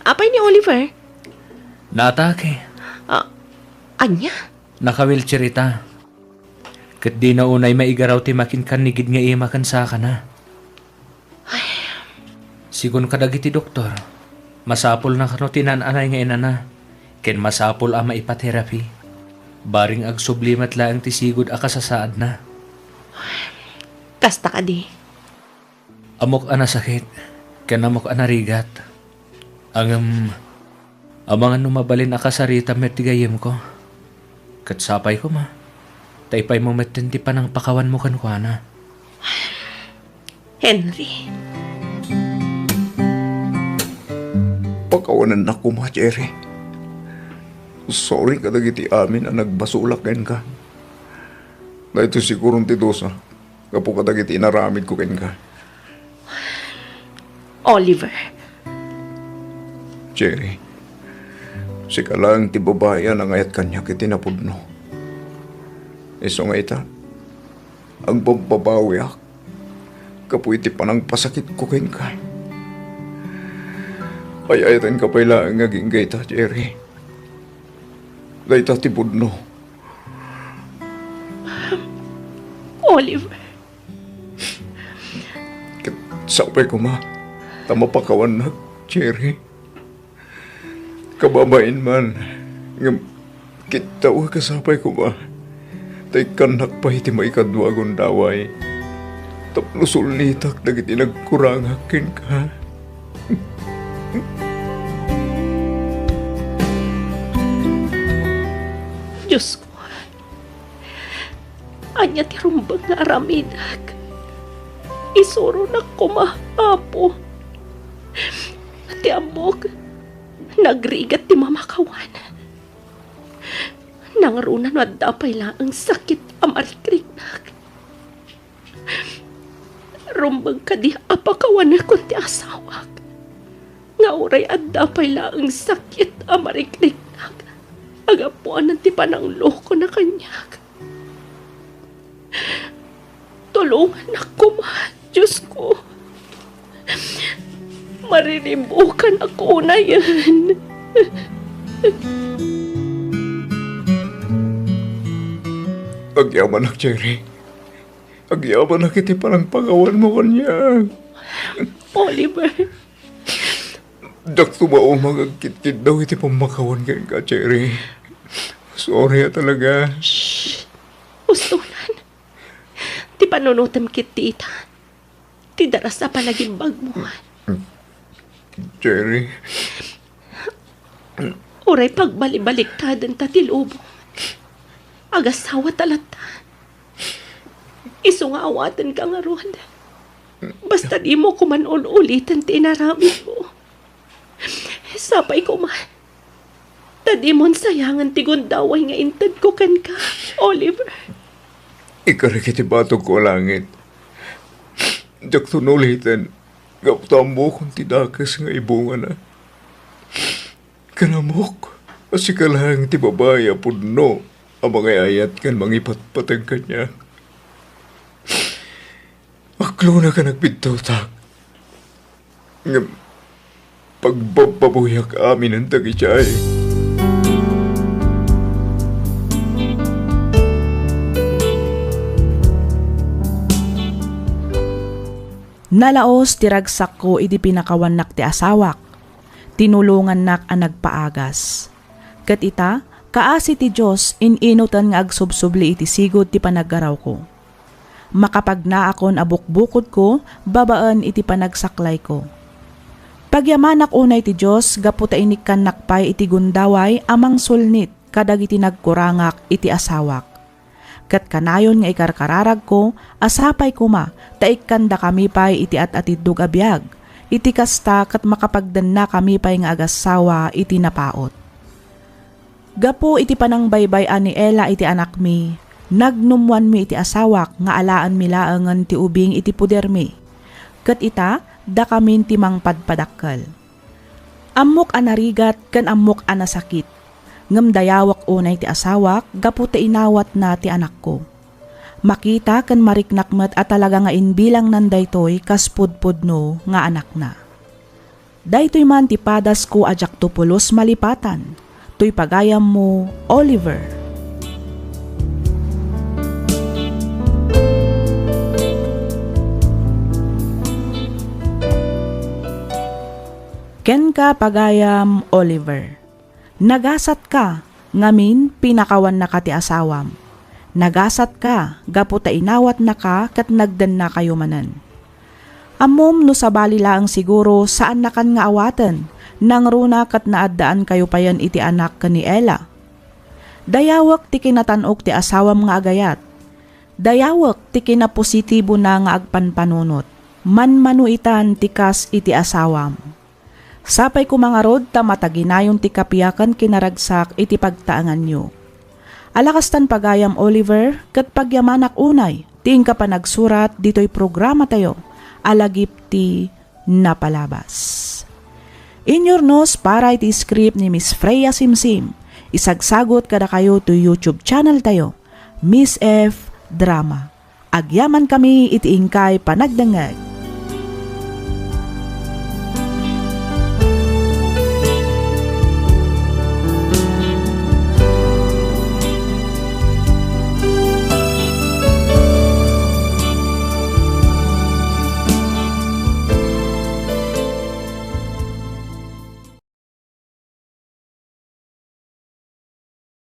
Apay ni Oliver?
Naatake.
Anya?
Naka-wheelchair ita. Kat di na unay maigaraw ti makin kanigid nga imakan sa ka na. Sigun kadagiti doktor, masapol na kano tinananay nga inana. Ken masapol ang maipaterapi. Baring ag sublimat lang ti sigud akasasaad na.
Kasta ka di.
Amok ana sakit, ken amok ana rigat. Ang mga numabalin akasarita met tigayem ko. Kat sapay ko ma. Taypay mo metten ti panang pakawan mo kankwana.
Henry.
Pakawanan na ko, ma, Jerry. Sorry kadagiti amin na nagbasulak ken ka. Na ito sigurong ti dosa. Kapo kadagiti inaramid ko ken ka.
Oliver.
Jerry, si kalang ti babae na ngayat kanya kiti napudno. Iso nga ita, ang pagbabawiak, kapo iti panang pasakit ko ken ka. Ayayatan ka pala ang ngaging gayta, Jerry. Gayta ti budno.
Oliver.
Sapay ko, ma. Tama pakawan na, Jerry. Kababain man. Kita wa kasapay ko, ma. Tay kanak pa iti maikadwagon daway. Tapno sulitak dagiti nagkurangakin ka.
Diyos ko. Anya ti rumbang nga aramidag. Isuro na kumahapo. Ti amok. Nagrigat ti mamakawan. Nangarunan at dapay lang ang sakit amarikrinak. Rumbang ka di apakawan na kun ti asawak. Nga oray at dapay lang ang sakit amarikrinak. Agapuan ng ti panang loko na kanyak. Tulungan ako, ma. Diyos ko. Maririmbukan ako na yan.
Agyaman na, Jerry. Agyaman na kiti parang pagawan mo kanya.
Oliver.
Dak tumao magagkit-kit daw iti pamakawan ka, Jerry. Sorry talaga.
Ustulan. Ti panunutam kit ti ita. Ti daras sa panagimbag mo.
Jerry,
Uray pagbalibaliktad ang tatilubong. Agasawa talata. Iso nga awatan ka nga ron. Basta di mo kumanon ulitan tinarami mo. Sapay ko ma. Tadi mon sayangan ti gundaway nga intad ko kan ka, Oliver.
ikarikiti batog ko langit. Jak tunulitan, gaptambo kong tidakas nga ibunga na. Kanamok, asikalang ti babaya pudno, ang mga ayat kan mangipatpatag kanya. Aklo na ka nagpintutak. Nga, pagbababuyak amin ang tagichay.
Nalaos tiragsak ko iti pinakawan nak ti asawak. Tinulungan nak ang nagpaagas. Kat ita, kaasi ti Diyos ininutan nga agsubsubli iti sigod ti panaggaraw ko. Makapagna akon abukbukod ko, babaan iti panagsaklay ko. Pagyamanak unay ti Diyos, gaputa inikan nakpay iti gundaway amang sulnit kadag iti nagkurangak iti asawak. Kat kanayon nga ikarkararag ko, asapay kuma, taikkan da kami pay iti at-atidug abiyag. Iti kasta kat makapagdan na kami pay nga agasawa iti napaot. Gapo iti panangbaybayan ni Ella iti anak mi, nagnumwan mi iti asawak nga alaan mi laangan ti ubing iti puder mi. Kat ita, da kamin ti mangpadpadakkel. Amok anarigat kan amok anasakit. Ngem dayawak unay ti asawak, gapu ti inawat na ti anak ko. Makita kan mariknakmet at talaga nga inbilang nan daytoy kas pudpudno nga anak na. Daytoy man ti padas ko ajak tupulos malipatan, tuy pagayam mo, Oliver. Ken ka pagayam, Oliver. Nagasat ka, ngamin pinakawan na ka ti asawam. Nagasat ka, gaputa inawat na ka, kat nagdan na kayo manan. Amom no sabali laang siguro saan na kan nga awatan, nang runa kat naaddaan kayo payan iti anak ka ni Ella. Dayawak ti kinatanok ti asawam nga agayat. Dayawak ti kinapositibo na nga agpanpanunot. Manmanuitan ti kas iti asawam. Sapay ko mga rod ta mataginayon ti kapiyakan kinaragsak iti pagtaangan nyo. Alakastan pagayam Oliver, kat pagyamanak unay, tiing ka pa nagsurat dito'y programa tayo, alagip ti napalabas. Inyornos para iti script ni Miss Freya Simsim, isagsagot kada kayo to YouTube channel tayo, Miss F Drama. Agyaman kami iti ingkay panagdangag.